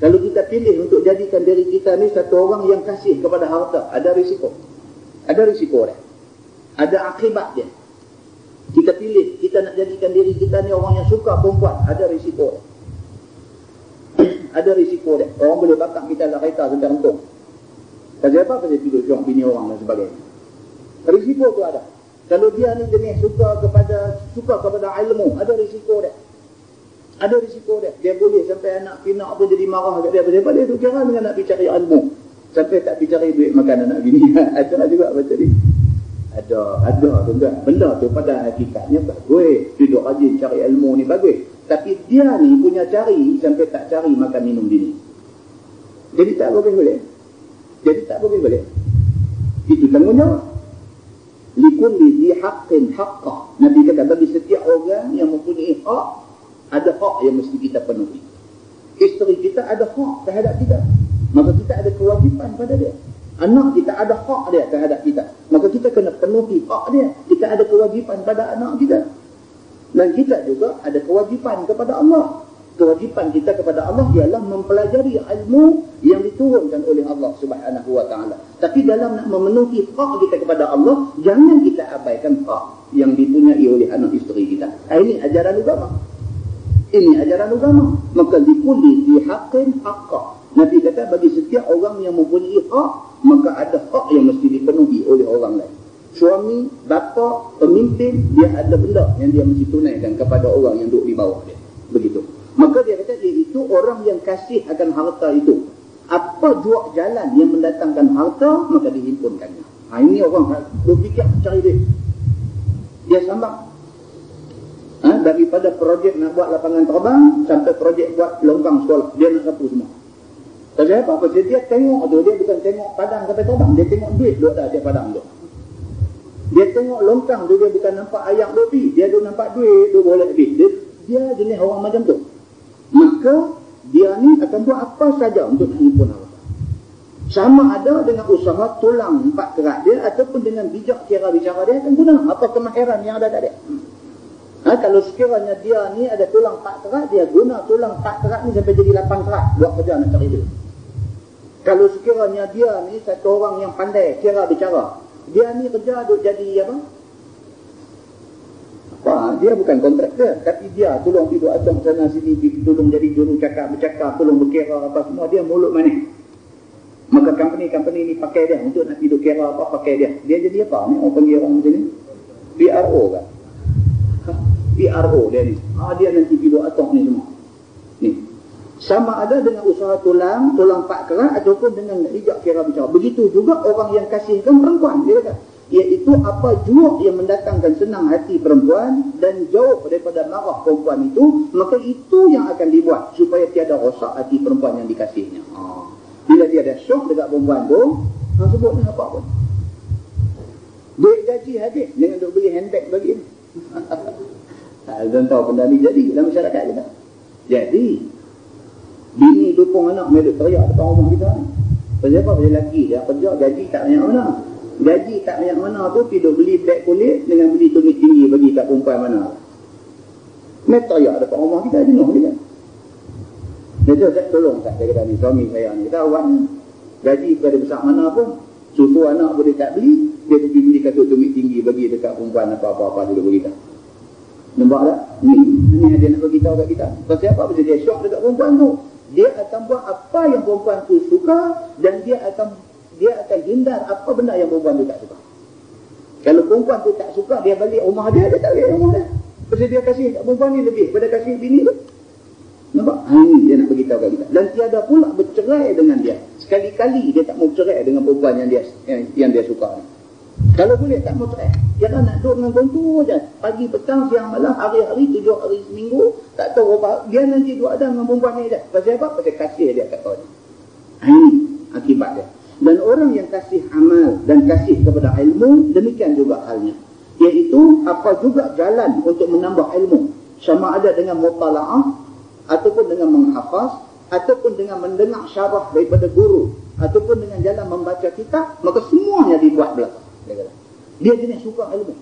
Kalau kita pilih untuk jadikan diri kita ni satu orang yang kasih kepada harta, ada risiko. Ada risiko dia. Ada akibat dia. Kita pilih, kita nak jadikan diri kita ni orang yang suka perempuan, ada risiko dia. Ada risiko dia. Orang boleh bakar kita dalam kereta sampai rentung. Pasal apa? Pasal tidur syok bini orang dan sebagainya. Risiko tu ada. Kalau dia ni jenis suka kepada ilmu, ada risiko dia. Ada risiko dia. Dia boleh sampai anak pinak pun jadi marah kat dia. Pasal apa? Dia tu kira dengan nak pergi cari ilmu. Sampai tak pergi cari duit makan anak bini. Ada juga macam ni. Ada tuan-tuan. Benda tu pada hakikatnya bagus. Duduk rajin cari ilmu ni bagus. Tapi dia ni punya cari sampai tak cari makan minum bini. Jadi tak boleh. Itu tanggungjawab. Likulli dhi haqqin haqqah. Nabi kata bagi setiap orang yang mempunyai hak, ada hak yang mesti kita penuhi. Isteri kita ada hak terhadap kita, maka kita ada kewajipan pada dia. Anak kita ada hak dia terhadap kita, maka kita kena penuhi hak dia. Kita ada kewajipan pada anak kita. Dan kita juga ada kewajipan kepada Allah. Kewajipan kita kepada Allah ialah mempelajari ilmu yang diturunkan oleh Allah Subhanahu wa taala. Tapi dalam nak memenuhi hak kita kepada Allah, jangan kita abaikan hak yang dipunyai oleh anak isteri kita. Ini ajaran agama. Maka likulli dhi haqqin haqqah. Nabi kata bagi setiap orang yang mempunyai hak, maka ada hak yang mesti dipenuhi oleh orang lain. Suami, bapa, pemimpin, dia ada benda yang dia mesti tunaikan kepada orang yang duduk di bawah dia. Begitu. Maka dia kata iaitu orang yang kasih akan harta itu. Apa jua jalan yang mendatangkan harta, maka dihimpunkannya. Ini orang berfikir cari duit. Dia sambang. Daripada projek nak buat lapangan terbang sampai projek buat longkang sekolah, dia nak sapu semua. Pasal apa? Pasal dia tengok tu, dia bukan tengok padang sampai terbang, dia tengok duit duduk dah dia padang tu. Dia tengok longkang tu, dia bukan nampak ayak lebih, dia duduk nampak duit, duduk boleh lebih. Dia jenis orang macam tu. Maka dia ni akan buat apa saja untuk menghimpun harta. Sama ada dengan usaha tulang 4 kerat dia ataupun dengan bijak kira bicara dia akan guna apa kemahiran yang ada pada dia. Kalau sekiranya dia ni ada tulang 4 kerat, dia guna tulang 4 kerat ni sampai jadi 8 kerat buat kerja nak cari duit. Kalau sekiranya dia ni satu orang yang pandai kira bicara, dia ni kerja duk jadi apa? Dia bukan kontraktor, tapi dia tolong tidur acung sana sini, tolong jadi juru bercakap, tolong berkira apa semua, dia mulut manis. Maka company ni pakai dia untuk nak tidur kira apa, pakai dia. Dia jadi apa? Ni orang panggil orang macam ni PRO kan? PRO dia ni. Dia nanti tidur acung ni semua. Ni. Sama ada dengan usaha tulang 4 kerat ataupun dengan hijab kira bicara. Begitu juga orang yang kasihkan perempuan, dia kata iaitu apa jua yang mendatangkan senang hati perempuan dan jauh daripada marah perempuan itu, maka itu yang akan dibuat supaya tiada rosak hati perempuan yang dikasihnya. Bila dia ada syok dekat perempuan tu, sebutnya apa pun. Duit gaji habis dengan duk beli handbag bagi ni. Dan tahu benda ni jadi dalam masyarakat kita. Jadi bini dukung anak mereka teriak depan rumah kita ni. Pasal apa? Pasal lelaki dia kerja gaji tak banyak mana. Gaji tak banyak mana tu pergi beli beg kulit dengan beli tumit tinggi bagi kat perempuan mana. Mereka teriak depan rumah kita jenuh dia. Dia tu saya tolong tak, dia kata ni suami saya ni, kita awak ni gaji pada besar mana pun, susu anak boleh tak beli, dia pergi beli kasut tumit tinggi bagi dekat perempuan apa-apa dulu bagi kita. Nampak tak? Ni dia nak bagi tahu kat kita. Pasal apa? Pasal dia syok dekat perempuan tu. Dia akan buat apa yang perempuan tu suka dan dia akan hindar apa benda yang perempuan tu tak suka. Kalau perempuan tu tak suka, dia balik rumah dia tak balik rumah dia. Pasal dia kasih kat perempuan ni lebih pada kasih bini tu. Nampak? Ini dia nak beritahu kat kita. Dan tiada pula bercerai dengan dia. Sekali-kali dia tak mau cerai dengan perempuan yang dia suka ni. Kalau boleh tak mau cerai. Dia nak duduk dengan kontu je. Pagi, petang, siang, malam, hari-hari, 7 hari seminggu. Tak tahu apa. Dia nanti duduk ada dengan perempuan ni je. Pasal apa? Pasal kasih dia kat kau ni. Ini akibat dia. Dan Dan orang yang kasih amal dan kasih kepada ilmu, demikian juga halnya. Iaitu apa juga jalan untuk menambah ilmu. Sama ada dengan mutala'ah, ataupun dengan menghafaz, ataupun dengan mendengar syarah daripada guru, ataupun dengan jalan membaca kitab, maka semuanya dibuat belakang. Dia jenis suka ilmu.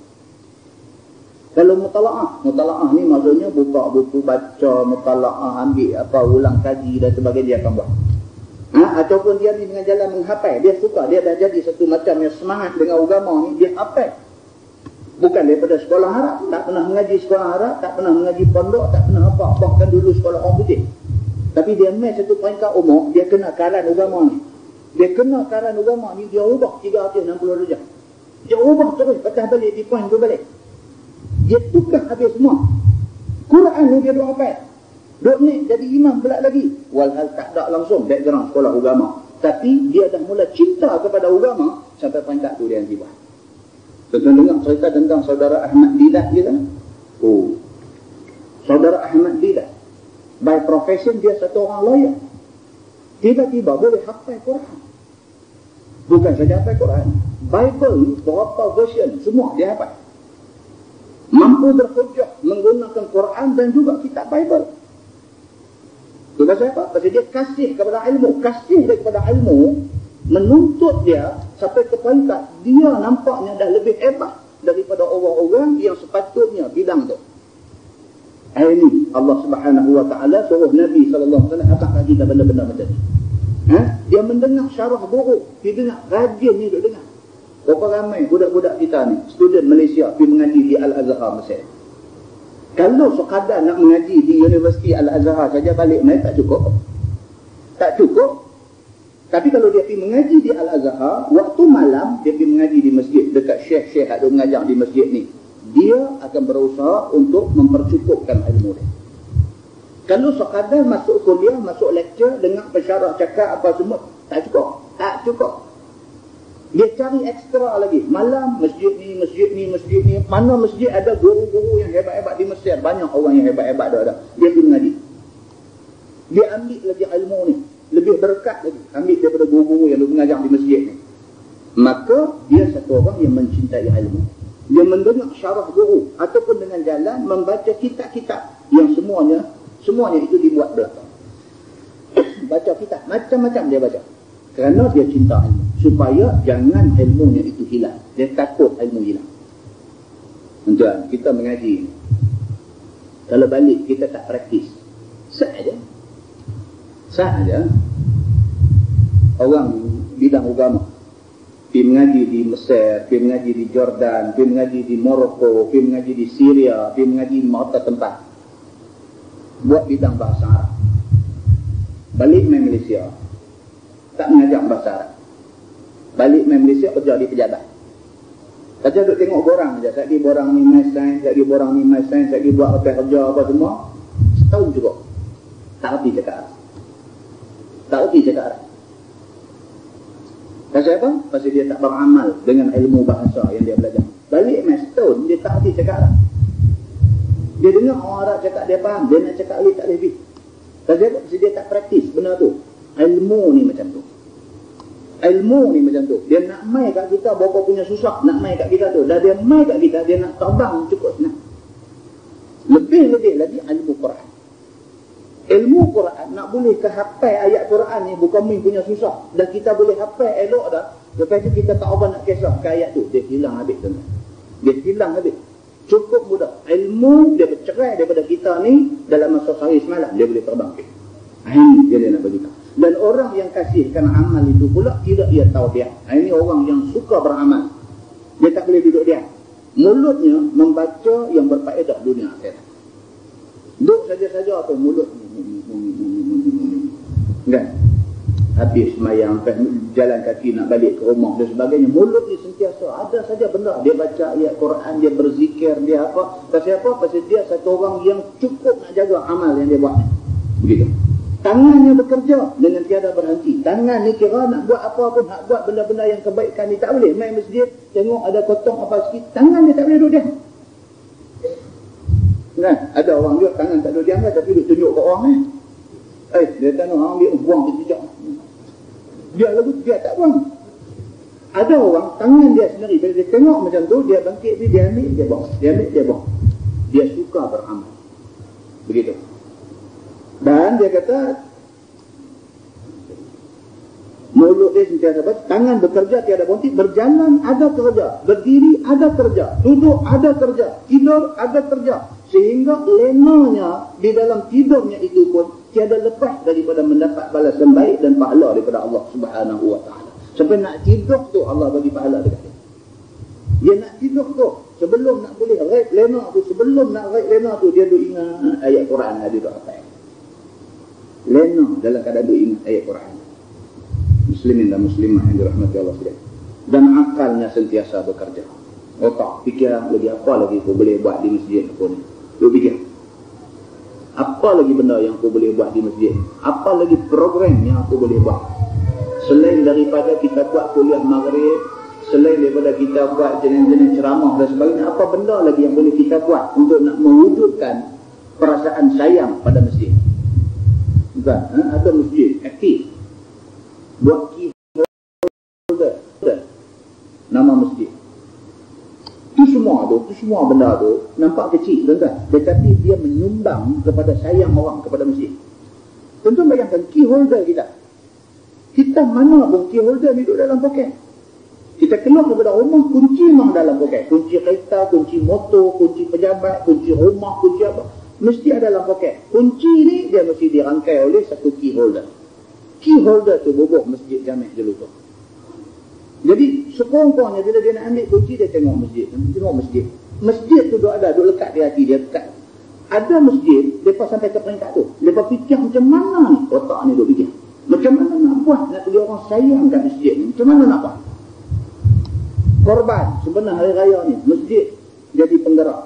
Kalau mutala'ah ni maksudnya buka buku, baca mutala'ah, ambil apa, ulang kaji dan sebagainya, dia akan buat. Ataupun dia ni dengan jalan menghafal, dia suka, dia dah jadi satu macam yang semangat dengan agama ni, dia hafal. Bukan daripada sekolah Arab, tak pernah mengaji sekolah Arab, tak pernah mengaji pondok, tak pernah apa, bahkan dulu sekolah orang putih. Tapi dia main satu peringkat umur, dia kena karan agama ni. Dia kena karan agama ni, dia ubah 360 darjah. Dia ubah terus, patah balik, di point tu balik. Dia tukar habis semua. Quran ni dia duk hafal. Duk ni jadi imam pula lagi. Walhal tak ada langsung background sekolah agama. Tapi dia dah mula cinta kepada agama sampai peringkat tu dia yang tiba. Tuan-tuan dengar cerita tentang saudara Ahmad Didat kita? Oh. Saudara Ahmad Didat. By profession dia satu orang lawyer. Tiba-tiba boleh hafal Quran. Bukan saja hafal Quran. Bible berapa version semua dia hafal. Mampu berhujjah menggunakan Quran dan juga kitab Bible. Itu pasal apa? Pasal dia kasih kepada ilmu. Kasih dia kepada ilmu menuntut dia sampai ke peringkat dia nampaknya dah lebih hebat daripada orang-orang yang sepatutnya bidang tu. Ini Allah Subhanahu Wa Taala suruh Nabi sallallahu alaihi wasallam apakah kita benda-benda macam ni. Dia mendengar syarah guru, dia dengar rajin ni duk dengar. Berapa ramai budak-budak kita ni, student Malaysia pergi mengaji di Al-Azhar Mesir. Kalau sekadar nak mengaji di Universiti Al-Azhar saja balik mai tak cukup. Tak cukup. Tapi kalau dia pergi mengaji di Al-Azhar, waktu malam dia pergi mengaji di masjid dekat syekh-syekh ada mengajar di masjid ni. Dia akan berusaha untuk mempercukupkan ilmu dia. Kalau sekadar masuk kuliah, masuk lecture, dengar pensyarah cakap apa semua, tak cukup. Tak cukup. Dia cari ekstra lagi. Malam, masjid ni. Mana masjid ada guru-guru yang hebat-hebat di Mesir. Banyak orang yang hebat-hebat ada. Dia pergi mengaji. Dia ambil lagi ilmu ni. Lebih berkat lagi. Ambil daripada guru-guru yang mengajar di masjid ni. Maka, dia satu orang yang mencintai ilmu. Dia mendengar syarah guru. Ataupun dengan jalan membaca kitab-kitab. Yang semuanya itu dibuat belakang. Baca kitab. Macam-macam dia baca. Kerana dia cinta ilmu. Supaya jangan ilmunya itu hilang. Dia takut ilmu hilang. Tuan, kita mengaji. Kalau balik kita tak praktis. Sah aja. Orang bidang agama. Pergi mengaji di Mesir, pergi mengaji di Jordan, pergi mengaji di Morocco, pergi mengaji di Syria, pergi mengaji di mana tempat. Buat bidang bahasa Arab. Balik main Malaysia. Tak mengajar bahasa Arab. Balik main Malaysia kerja di pejabat. Saja duduk tengok borang je. Sekali borang ni main sains, sekali borang ni main sains, sekali buat hotel kerja apa semua. Setahun cukup. Tak erti cakap Arab. Tak erti cakap Arab. Pasal apa? Pasal dia tak beramal dengan ilmu bahasa yang dia belajar. Balik main setahun, dia tak erti cakap Arab. Dia dengar orang Arab cakap dia faham. Dia nak cakap alif tak lebih. Pasal apa? Pasal dia tak praktis benda tu. Ilmu ni macam tu. Ilmu ni macam tu. Dia nak mai kat kita berapa punya susah nak mai kat kita tu. Dah dia mai kat kita, dia nak terbang cukup senang. Lebih-lebih lagi ilmu Quran. Ilmu Quran nak boleh ke hafal ayat Quran ni bukan main punya susah. Dan kita boleh hafal elok dah. Lepas tu kita tak apa nak kisah ke ayat tu. Dia hilang habis tu. Dia hilang habis. Cukup mudah. Ilmu dia bercerai daripada kita ni dalam masa sehari semalam dia boleh terbang. Ini dia nak bagi tahu. Dan orang yang kasihkan amal itu pula tidak ia tahu dia. Ini orang yang suka beramal. Dia tak boleh duduk dia. Mulutnya membaca yang berfaedah dunia akhirat. Duduk saja-saja atau mulut kan? Habis semayang, jalan kaki nak balik ke rumah dan sebagainya. Mulut ni sentiasa ada saja benda. Dia baca ayat Quran, dia berzikir, dia apa. Pasal apa? Pasal dia satu orang yang cukup nak jaga amal yang dia buat. Begitu. Tangannya bekerja dengan tiada berhenti. Tangan ni kira nak buat apa pun, nak buat benda-benda yang kebaikan ni tak boleh. Main masjid, tengok ada kotong apa sikit, tangan dia tak boleh duduk diam. Kan? Ada orang dia tangan tak duduk diam lah, tapi dia tunjuk ke orang ni. Dia tangan orang dia buang dia tidak. Dia lagu dia tak buang. Ada orang tangan dia sendiri, bila dia tengok macam tu, dia bangkit, dia ambil, dia buang. Dia ambil, dia buang. Dia suka beramal. Begitu. Dan dia kata, mulut dia sentiasa baik, tangan bekerja tiada berhenti, berjalan ada kerja, berdiri ada kerja, duduk ada kerja, tidur ada kerja, sehingga lenanya di dalam tidurnya itu pun tiada lepas daripada mendapat balasan baik dan pahala daripada Allah Subhanahu wa taala. Sampai nak tidur tu Allah bagi pahala dekat dia. Dia nak tidur tu, sebelum nak boleh raib lena tu, sebelum nak raib lena tu, dia duk ingat ayat Quran, dia duk hafal. Lena dalam keadaan duk ingat ayat Quran. Muslimin dan muslimah yang dirahmati Allah sekalian. Dan akalnya sentiasa bekerja. Otak fikir lagi apa lagi aku boleh buat di masjid aku ni. Lu fikir. Apa lagi benda yang aku boleh buat di masjid? Apa lagi program yang aku boleh buat? Selain daripada kita buat kuliah maghrib, selain daripada kita buat jenis-jenis ceramah dan sebagainya, apa benda lagi yang boleh kita buat untuk nak mewujudkan perasaan sayang pada masjid? Bukan, ada masjid aktif buat keyholder nama masjid. Itu semua benda tu nampak kecil, tuan-tuan, tetapi dia menyumbang kepada sayang orang kepada masjid. Tuan-tuan bayangkan keyholder kita mana pun keyholder ni duduk dalam poket. Kita keluar daripada rumah, kunci memang dalam poket. Kunci kereta, kunci motor, kunci pejabat, kunci rumah, kunci apa, mesti ada dalam poket. Kunci ni dia mesti dirangkai oleh satu keyholder. Keyholder tu bubuh masjid Jamek Jelupa. Jadi sekurang-kurangnya bila dia nak ambil kunci, dia tengok masjid. Masjid tu duk lekat di hati dia, dekat. Ada masjid, mereka sampai ke peringkat tu, mereka fikir macam mana ni, otak ni duk fikir. Macam mana nak buat, nak bagi orang sayang kat masjid ni, macam mana nak buat? Korban sebenarnya hari raya ni, masjid jadi penggerak.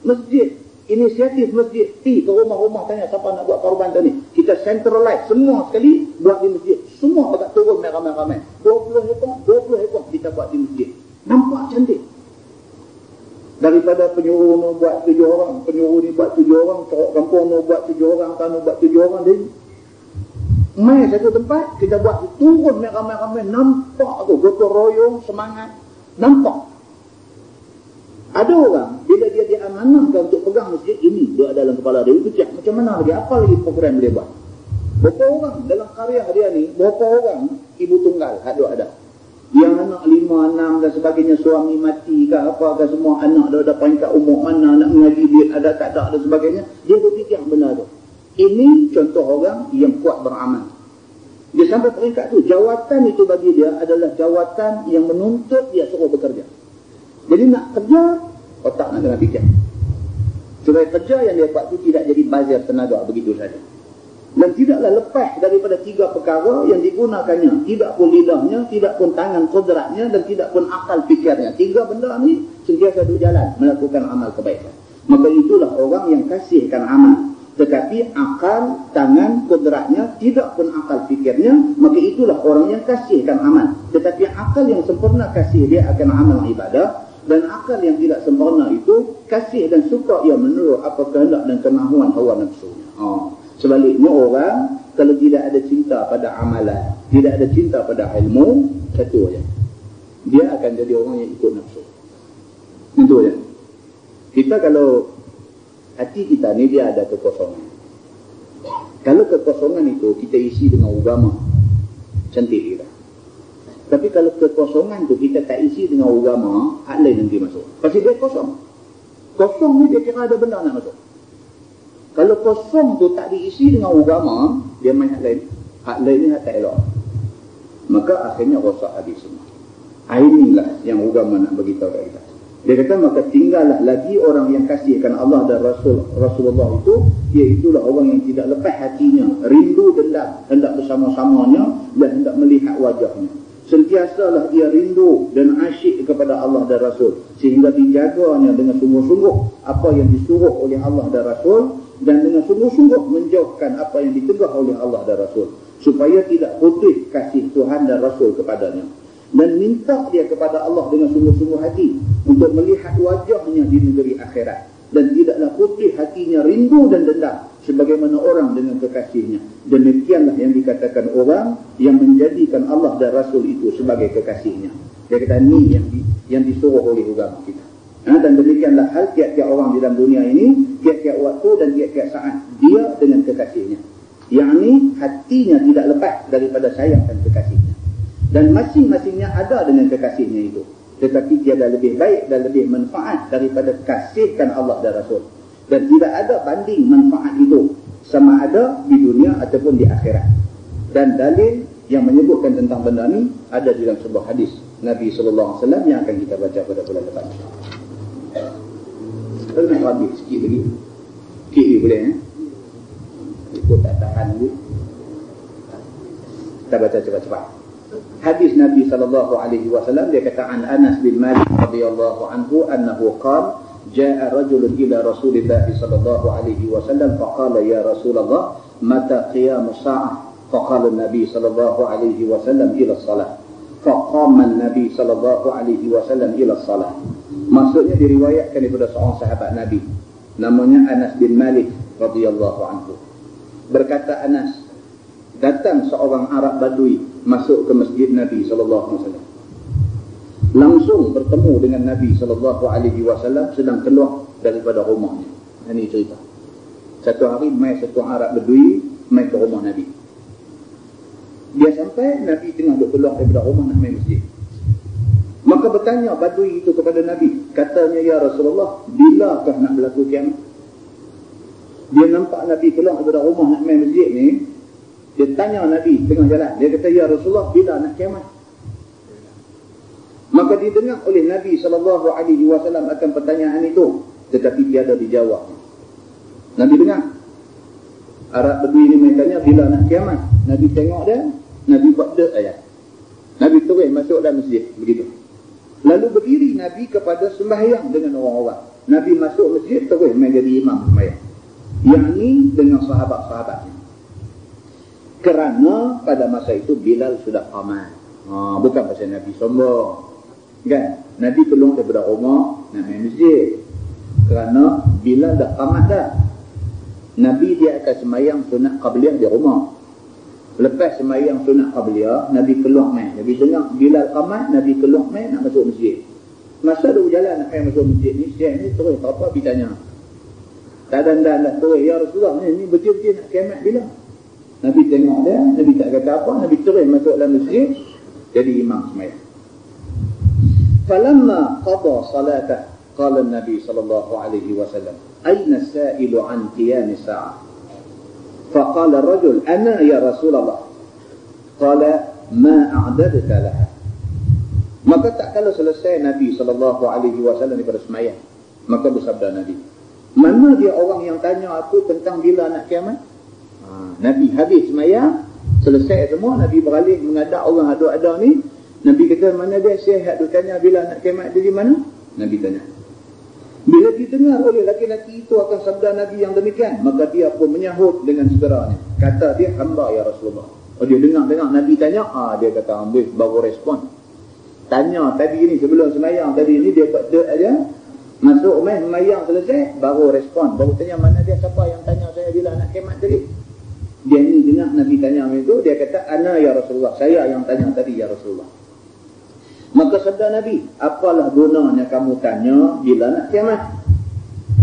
Masjid, inisiatif masjid, pergi ke rumah-rumah tanya siapa nak buat korban tu ni. Kita centralize semua sekali buat di masjid. Semua agak turun ramai-ramai. 20 ekor kita buat di masjid. Nampak cantik. Daripada penyuruh ni buat 7 orang, penyuruh ni buat 7 orang, corok kampung ni buat 7 orang, tanu buat 7 orang, dia main satu tempat, kita buat turun ramai-ramai, nampak tu, gotong royong, semangat, nampak. Ada orang, bila dia diamanahkan untuk pegang masjid ini, dia dalam kepala dia, fikir macam mana lagi, apa lagi program dia buat. Berapa orang dalam karya dia ni, berapa orang ibu tunggal ada. Yang anak 5, 6 dan sebagainya, suami mati ke apa ke, semua anak dia ada peringkat umur mana, nak mengaji dia ada tak ada dan sebagainya, dia berfikir benda tu. Ini contoh orang yang kuat beramal. Dia sampai peringkat tu, jawatan itu bagi dia adalah jawatan yang menuntut dia suruh bekerja. Jadi nak kerja, otak nak kena fikir. Supaya kerja yang dia buat itu tidak jadi bazir tenaga begitu saja. Dan tidaklah lepas daripada 3 perkara yang digunakannya. Tidak pun lidahnya, tidak pun tangan kodratnya, dan tidak pun akal fikirnya. 3 benda ni sentiasa duduk jalan melakukan amal kebaikan. Maka itulah orang yang kasihkan amal. Tetapi akal, tangan, kodratnya, tidak pun akal fikirnya, maka itulah orang yang kasihkan amal. Tetapi akal yang sempurna kasih dia akan amal ibadah, dan akal yang tidak sempurna itu kasih dan suka ia menurut apa kehendak dan kemahuan hawa nafsunya. Sebaliknya orang kalau tidak ada cinta pada amalan, tidak ada cinta pada ilmu, satu aja, dia akan jadi orang yang ikut nafsu. Itu aja. Kita kalau hati kita ni dia ada kekosongan. Kalau kekosongan itu kita isi dengan agama, cantik kita. Tapi kalau kekosongan tu kita tak isi dengan agama, hak lain nanti masuk. Pasti dia kosong. Kosong ni dia kira ada benda nak masuk. Kalau kosong tu tak diisi dengan agama, dia main hak lain. Hak lain ni hak tak elok. Maka akhirnya rosak habis semua. Inilah yang agama nak beritahu kat kita. Dia kata maka tinggallah lagi orang yang kasihkan Allah dan Rasulullah itu, iaitulah orang yang tidak lepas hatinya, rindu dendam, hendak bersama-samanya dan hendak melihat wajahnya. Sentiasalah dia rindu dan asyik kepada Allah dan Rasul, sehingga dijaganya dengan sungguh-sungguh apa yang disuruh oleh Allah dan Rasul, dan dengan sungguh-sungguh menjauhkan apa yang ditegah oleh Allah dan Rasul, supaya tidak putih kasih Tuhan dan Rasul kepadanya. Dan minta dia kepada Allah dengan sungguh-sungguh hati untuk melihat wajahnya di negeri akhirat, dan tidaklah putih hatinya rindu dan dendam sebagaimana orang dengan kekasihnya. Demikianlah yang dikatakan orang yang menjadikan Allah dan Rasul itu sebagai kekasihnya. Dia kata ni yang disuruh oleh agama kita. Dan demikianlah hal tiap-tiap orang di dalam dunia ini, tiap-tiap waktu dan tiap-tiap saat, dia dengan kekasihnya. Yang ni hatinya tidak lepas daripada sayang dan kekasihnya. Dan masing-masingnya ada dengan kekasihnya itu. Tetapi tiada lebih baik dan lebih manfaat daripada kasihkan Allah dan Rasul. Dan tidak ada banding manfaat itu, sama ada di dunia ataupun di akhirat. Dan dalil yang menyebutkan tentang benda ni ada di dalam sebuah hadis Nabi SAW yang akan kita baca pada bulan depan. Kalau nak habis sikit lagi, sikit ni boleh ikut tak tahan dulu. Kita baca cepat-cepat. Hadis Nabi SAW, dia kata an Anas bin Malik radhiyallahu anhu annahu qala jaa rajulun ila Rasulillah sallallahu alaihi wasallam faqala ya Rasulullah mata qiyamus saa'ah faqala an-nabi sallallahu alaihi wasallam ila as-salah faqama an-nabi sallallahu alaihi wasallam ila as-salah. Maksudnya diriwayatkan daripada seorang sahabat Nabi namanya Anas bin Malik radhiyallahu anhu. Berkata Anas, datang seorang Arab Badui masuk ke masjid Nabi sallallahu alaihi wasallam. Langsung bertemu dengan Nabi sallallahu alaihi wasallam sedang keluar daripada rumahnya. Ini cerita. Satu hari mai satu Arab Badui mai ke rumah Nabi. Dia sampai Nabi tengah duk keluar daripada rumah nak mai masjid. Maka bertanya Badui itu kepada Nabi, katanya ya Rasulullah, bilakah nak berlaku kiamat? Dia nampak Nabi keluar daripada rumah nak mai masjid ni. Dia tanya Nabi tengah jalan. Dia kata ya Rasulullah, bila nak kiamat? Maka didengar oleh Nabi SAW akan pertanyaan itu, tetapi tiada dijawab. Nabi dengar Arab Badui ini tanya bila nak kiamat. Nabi tengok dia, Nabi buat dek ayat. Nabi terus masuk dalam masjid, begitu. Lalu berdiri Nabi kepada sembahyang dengan orang-orang. Nabi masuk masjid terus main jadi imam sembahyang. Yang ini dengan sahabat-sahabatnya. Kerana pada masa itu Bilal sudah qamat. Bukan pasal Nabi sombong. Kan? Nabi keluar daripada rumah nak main masjid. Kerana Bilal dah qamat dah. Nabi dia akan sembahyang sunat qabliyah di rumah. Lepas sembahyang sunat qabliyah, Nabi keluar main. Nabi dengar Bilal qamat, Nabi keluar main nak masuk masjid. Masa dia berjalan nak main masuk masjid ni, Syekh ni terus apa bertanya. Tak dan dah terus, ya Rasulullah ni betul-betul nak kiamat bila? Nabi tengok dia, Nabi tak kata apa, Nabi terus masuk dalam masjid jadi imam sembahyang. Falamma qada salatah qala an-nabi sallallahu alaihi wasallam aina as-sa'ilu an qiyam as-sa'ah faqala ar-rajul ana ya Rasulullah qala ma a'dadta laha. Maka tak kala selesai Nabi sallallahu alaihi wasallam daripada sembahyang, maka bersabda Nabi, mana dia orang yang tanya aku tentang bila nak kiamat? Nabi habis sembahyang, selesai semua, Nabi beralih mengadap orang ada ni. Nabi kata, mana dia sihat tu tanya bila nak kiamat dari mana? Nabi tanya. Bila didengar oleh laki-laki itu akan sabda Nabi yang demikian, maka dia pun menyahut dengan segeranya. Kata dia, hamba ya Rasulullah. Dia dengar Nabi tanya, dia kata, ambil baru respon. Tanya tadi ni sebelum sembahyang tadi ni dia buat dek aja. Masuk main sembahyang selesai, baru respon. Baru tanya mana dia, siapa yang tanya saya bila nak kiamat tadi? Dia ni dengar Nabi tanya itu, dia kata, ana ya Rasulullah, saya yang tanya tadi ya Rasulullah. Maka sabda Nabi, apalah gunanya kamu tanya bila nak kiamat?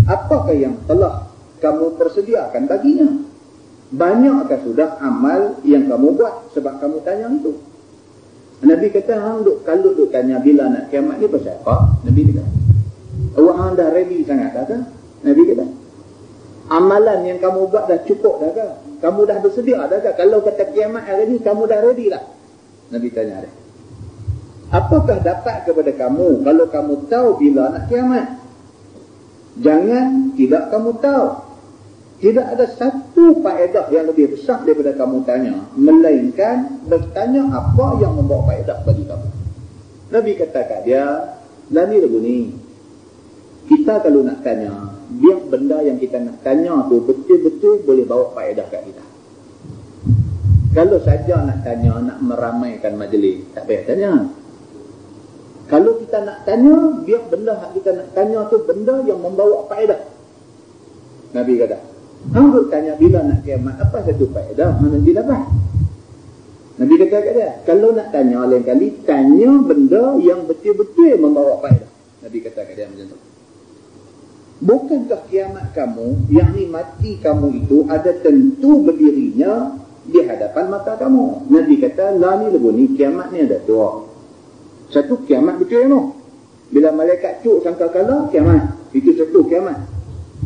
Apakah yang telah kamu persediakan baginya? Banyakkah sudah amal yang kamu buat sebab kamu tanya itu? Nabi kata, kalau duk tanya bila nak kiamat ni pasal apa? Nabi kata, awak dah ready sangat dah kah? Nabi kata, amalan yang kamu buat dah cukup dah kah? Kamu dah bersedia dah kah? Kalau kata kiamat hari ni, kamu dah ready dah? Nabi tanya dia, apakah dapat kepada kamu kalau kamu tahu bila nak kiamat? Jangan tidak kamu tahu. Tidak ada satu faedah yang lebih besar daripada kamu tanya, melainkan bertanya apa yang membawa faedah bagi kamu. Nabi kata kat dia, dan ni lagu ni, kita kalau nak tanya, biar benda yang kita nak tanya tu betul-betul boleh bawa faedah kat kita. Kalau saja nak tanya, nak meramaikan majlis, tak payah tanya. Kalau kita nak tanya, biar benda yang kita nak tanya tu benda yang membawa faedah. Nabi kata, hang tanya bila nak kiamat, apa satu faedah mana dia dapat? Nabi kata kat dia, kalau nak tanya lain kali, tanya benda yang betul-betul membawa faedah. Nabi kata kat dia macam tu. Bukankah kiamat kamu, yakni mati kamu itu ada tentu berdirinya di hadapan mata kamu? Nabi kata, lah ni lagu ni, kiamat ni ada dua. Satu, kiamat betul no. Bila malaikat cuk sangka kala, kiamat. Itu satu kiamat.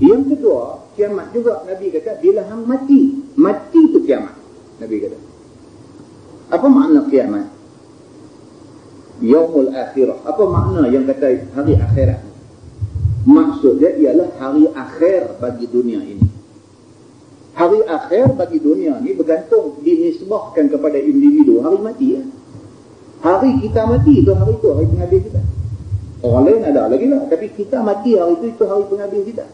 Yang kedua, kiamat juga. Nabi kata, bila hang mati, mati tu kiamat. Nabi kata. Apa makna kiamat? Yaumul akhirah. Apa makna yang kata hari akhirat? Maksudnya ialah hari akhir bagi dunia ini. Hari akhir bagi dunia ini bergantung, dinisbahkan kepada individu. Hari mati ya. Hari kita mati itu hari penghabis kita. Orang lain ada lagi lah. Tapi kita mati hari itu hari penghabis kita.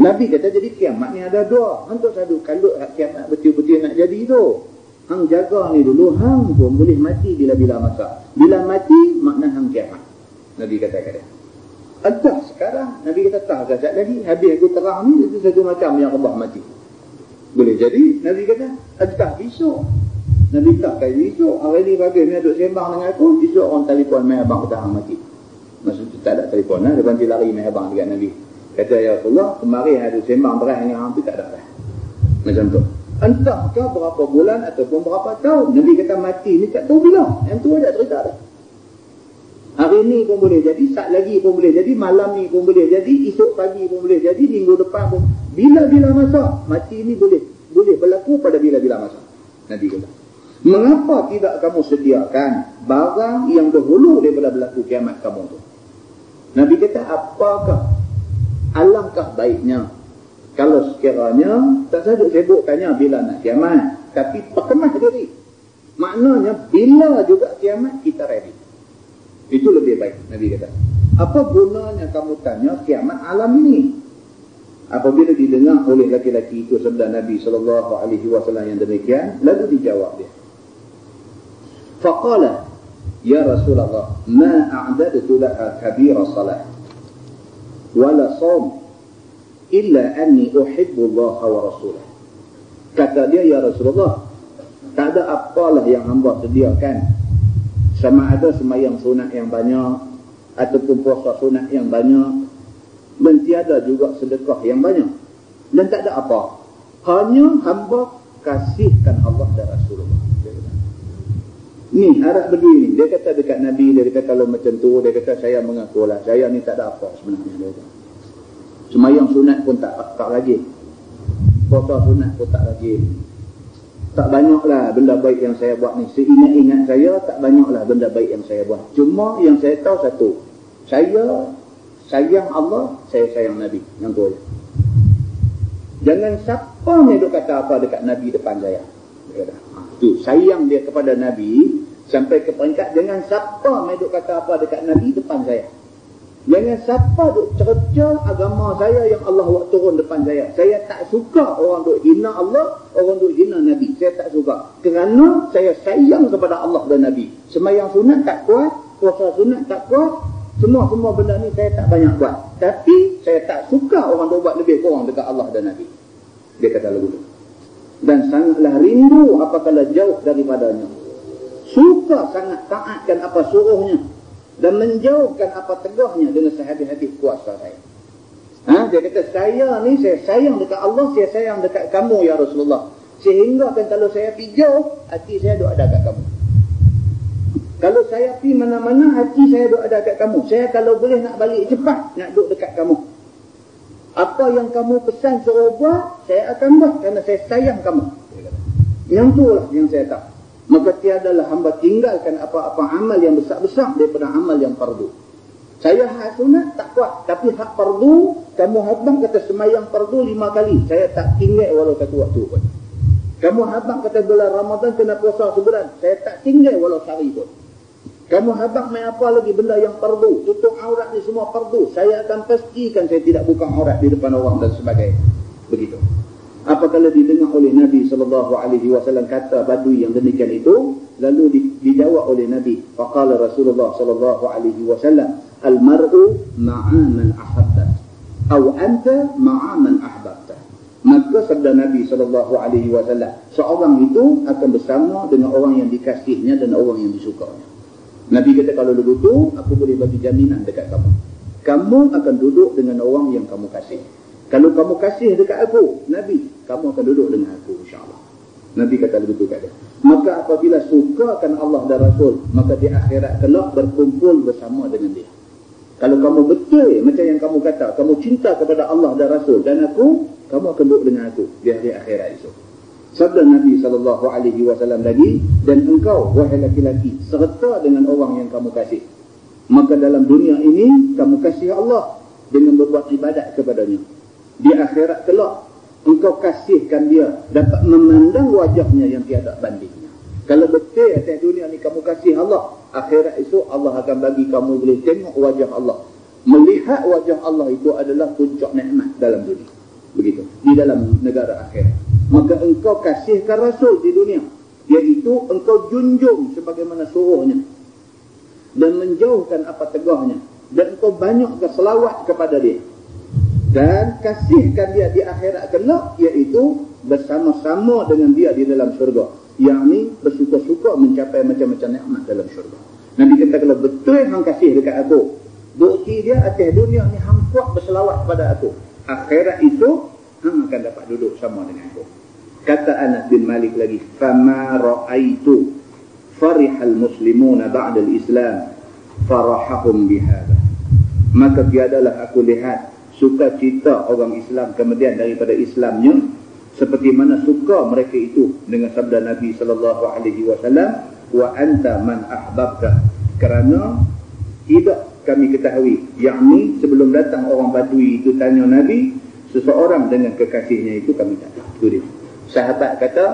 Nabi kata jadi kiamat ni ada dua. Untuk satu, kalau kiamat betul-betul nak jadi tu, hang jaga ni dulu, hang pun boleh mati bila-bila masa. Bila mati, makna hang kiamat. Nabi kata dia. Entah sekarang, Nabi kata tak sekejap lagi, habis aku terang ni, itu satu macam yang Allah mati. Boleh jadi, Nabi kata, entah besok. Nabi tak kata besok, hari ni pagi ni duduk sembang dengan aku, besok orang telefon mai abang kata hang mati. Maksudnya tak ada telefon lah, dia bantu lari mai abang dekat Nabi. Kata, ya Rasulullah, kemarin ada sembang beras dengan hang tu tak ada dah. Macam tu. Entahkah berapa bulan ataupun berapa tahun. Nabi kata mati ni tak tahu bila. Yang tu ada cerita dah. Hari ni pun boleh jadi, saat lagi pun boleh jadi, malam ni pun boleh jadi, esok pagi pun boleh jadi, minggu depan pun. Bila-bila masa, mati ni boleh berlaku pada bila-bila masa. Nabi kata. Mengapa tidak kamu sediakan barang yang berhulu daripada berlaku kiamat kamu tu? Nabi kata, apakah alangkah baiknya kalau sekiranya tak saja sibuk tanya bila nak kiamat, tapi perkemah diri. Maknanya bila juga kiamat kita ready. Itu lebih baik, Nabi kata. Apa gunanya kamu tanya kiamat alam ini? Apabila didengar oleh laki-laki itu sabda Nabi SAW yang demikian, lalu dijawab dia. Faqala, ya Rasulullah, ma a'dadtu laha kabira salat, wala saum, illa anni uhibbu Allah wa rasulah. Kata dia, ya Rasulullah, tak ada apalah yang hamba sediakan, sama ada semayang sunat yang banyak ataupun puasa sunat yang banyak, dan tiada juga sedekah yang banyak, dan tak ada apa, hanya hamba kasihkan Allah dan Rasulullah. Ni harap begini, dia kata dekat Nabi, dia kata kalau macam tu, dia kata saya mengakulah, saya ni tak ada apa sebenarnya. Dia kata semayang sunat pun tak rajin, puasa sunat pun tak rajin, tak banyaklah benda baik yang saya buat ni. Seingat-ingat saya, tak banyaklah benda baik yang saya buat. Cuma yang saya tahu satu, saya sayang Allah, saya sayang Nabi. Yang tu aja. Jangan siapa ni duk kata apa dekat Nabi depan saya. Tu sayang dia kepada Nabi sampai ke peringkat jangan siapa ni duk kata apa dekat Nabi depan saya. Jangan siapa duk cerca agama saya yang Allah buat turun depan saya. Saya tak suka orang duk hina Allah, orang duk hina Nabi. Saya tak suka. Kerana saya sayang kepada Allah dan Nabi. Semayang sunat tak kuat, puasa sunat tak kuat, semua benda ni saya tak banyak buat. Tapi saya tak suka orang duk buat lebih kurang dekat Allah dan Nabi. Dia kata lagu tu. Dan sangatlah rindu apabila jauh daripadanya. Suka sangat taatkan apa suruhnya, dan menjauhkan apa tegahnya dengan sehabis-habis kuasa saya. Dia kata, saya ni saya sayang dekat Allah, saya sayang dekat kamu ya Rasulullah. Sehingga kan kalau saya pergi jauh, hati saya duk ada kat kamu. Kalau saya pergi mana-mana, hati saya duk ada kat kamu. Saya kalau boleh nak balik cepat, nak duduk dekat kamu. Apa yang kamu pesan suruh buat, saya akan buat kerana saya sayang kamu. Yang tu lah yang saya tahu. Maka tiadalah hamba tinggalkan apa-apa amal yang besar-besar daripada amal yang fardu. Saya hak sunat tak kuat, tapi hak fardu, kamu habang kata semayang fardu 5 kali, saya tak tinggal walau satu waktu pun. Kamu habang kata bulan Ramadan kena puasa sebulan, saya tak tinggal walau sehari pun. Kamu habang main apa lagi benda yang fardu, tutup aurat ni semua fardu, saya akan pastikan saya tidak buka aurat di depan orang dan sebagainya. Begitu. Apabila didengar oleh Nabi SAW kata badui yang demikian itu, lalu dijawab oleh Nabi. Faqala Rasulullah SAW, al-mar'u ma'a man ahabba, atau anta ma'a man ahbabta. Maka sabda Nabi SAW, seorang itu akan bersama dengan orang yang dikasihnya dan orang yang disukanya. Nabi kata, kalau begitu, aku boleh bagi jaminan dekat kamu. Kamu akan duduk dengan orang yang kamu kasih. Kalau kamu kasih dekat aku, Nabi, kamu akan duduk dengan aku, insyaAllah. Nabi kata begitu kat dia. Maka apabila sukakan Allah dan Rasul, maka di akhirat kelak berkumpul bersama dengan dia. Kalau kamu betul macam yang kamu kata, kamu cinta kepada Allah dan Rasul dan aku, kamu akan duduk dengan aku di hari akhirat itu. Sabda Nabi SAW lagi, dan engkau, wahai laki-laki, serta dengan orang yang kamu kasih. Maka dalam dunia ini, kamu kasih Allah dengan berbuat ibadat kepadanya. Di akhirat kelak, engkau kasihkan dia, dapat memandang wajahnya yang tiada bandingnya. Kalau betul atas dunia ni kamu kasih Allah, akhirat itu Allah akan bagi kamu boleh tengok wajah Allah. Melihat wajah Allah itu adalah puncak nikmat dalam dunia. Begitu. Di dalam negara akhirat. Maka engkau kasihkan Rasul di dunia. Iaitu engkau junjung sebagaimana suruhnya. Dan menjauhkan apa tegahnya. Dan engkau banyakkan selawat kepada dia. Dan kasihkan dia di akhirat kelak, iaitu bersama-sama dengan dia di dalam syurga. Yang ni bersuka-suka mencapai macam-macam nikmat dalam syurga. Nabi kata, kalau betul hang kasih dekat aku, bukti dia atas dunia ni hang kuat berselawat kepada aku, akhirat itu hang akan dapat duduk sama dengan aku. Kata Anas bin Malik lagi, fama ra'aitu farihal muslimuna ba'da al-islam farahahum bihadha. Maka tiadalah aku lihat sukacita orang Islam kemudian daripada Islamnya seperti mana suka mereka itu dengan sabda Nabi SAW, wa anta man ahbabta. Kerana tidak kami ketahui, yakni sebelum datang orang Badui itu tanya Nabi, seseorang dengan kekasihnya itu kami tak tahu. Itu dia. Sahabat kata,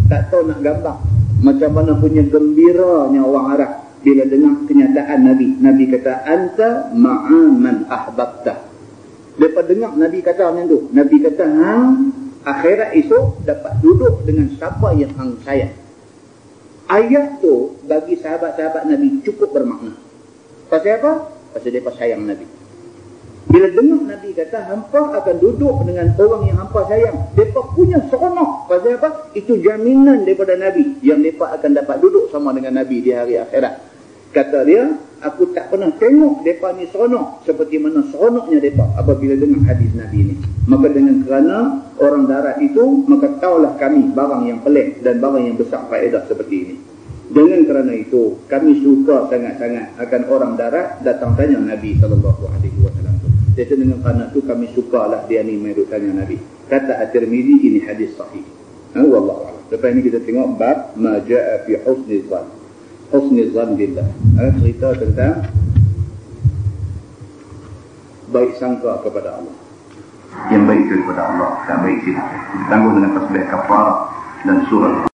tak tahu nak gambar macam mana punya gembiranya orang Arab bila dengar kenyataan Nabi. Nabi kata, anta ma'a man ahbabta. Lepas dengar Nabi kata macam tu, Nabi kata, hang akhirat esok dapat duduk dengan siapa yang hang sayang. Ayat tu bagi sahabat-sahabat Nabi cukup bermakna. Pasal apa? Pasal mereka sayang Nabi. Bila dengar Nabi kata, hampa akan duduk dengan orang yang hampa sayang, mereka punya seronok. Pasal apa? Itu jaminan daripada Nabi yang mereka akan dapat duduk sama dengan Nabi di hari akhirat. Kata dia, aku tak pernah tengok mereka ni seronok seperti mana seronoknya mereka apabila dengar hadis Nabi ni. Maka dengan kerana orang darat itu, maka taulah kami barang yang pelik dan barang yang besar faedah seperti ini. Dengan kerana itu, kami suka sangat-sangat akan orang darat datang tanya Nabi SAW. Jadi dengan kerana itu kami sukalah dia ni mereka tanya Nabi. Kata At-Tirmizi, ini hadis sahih. Wallahu a'lam. Lepas ini kita tengok bab ma ja'a fi husni zan. Husni zan billah. Cerita tentang baik sangka kepada Allah. Yang baik itu kepada Allah, tak baik sini. Ditanggung dengan tasbih kafarah dan surah.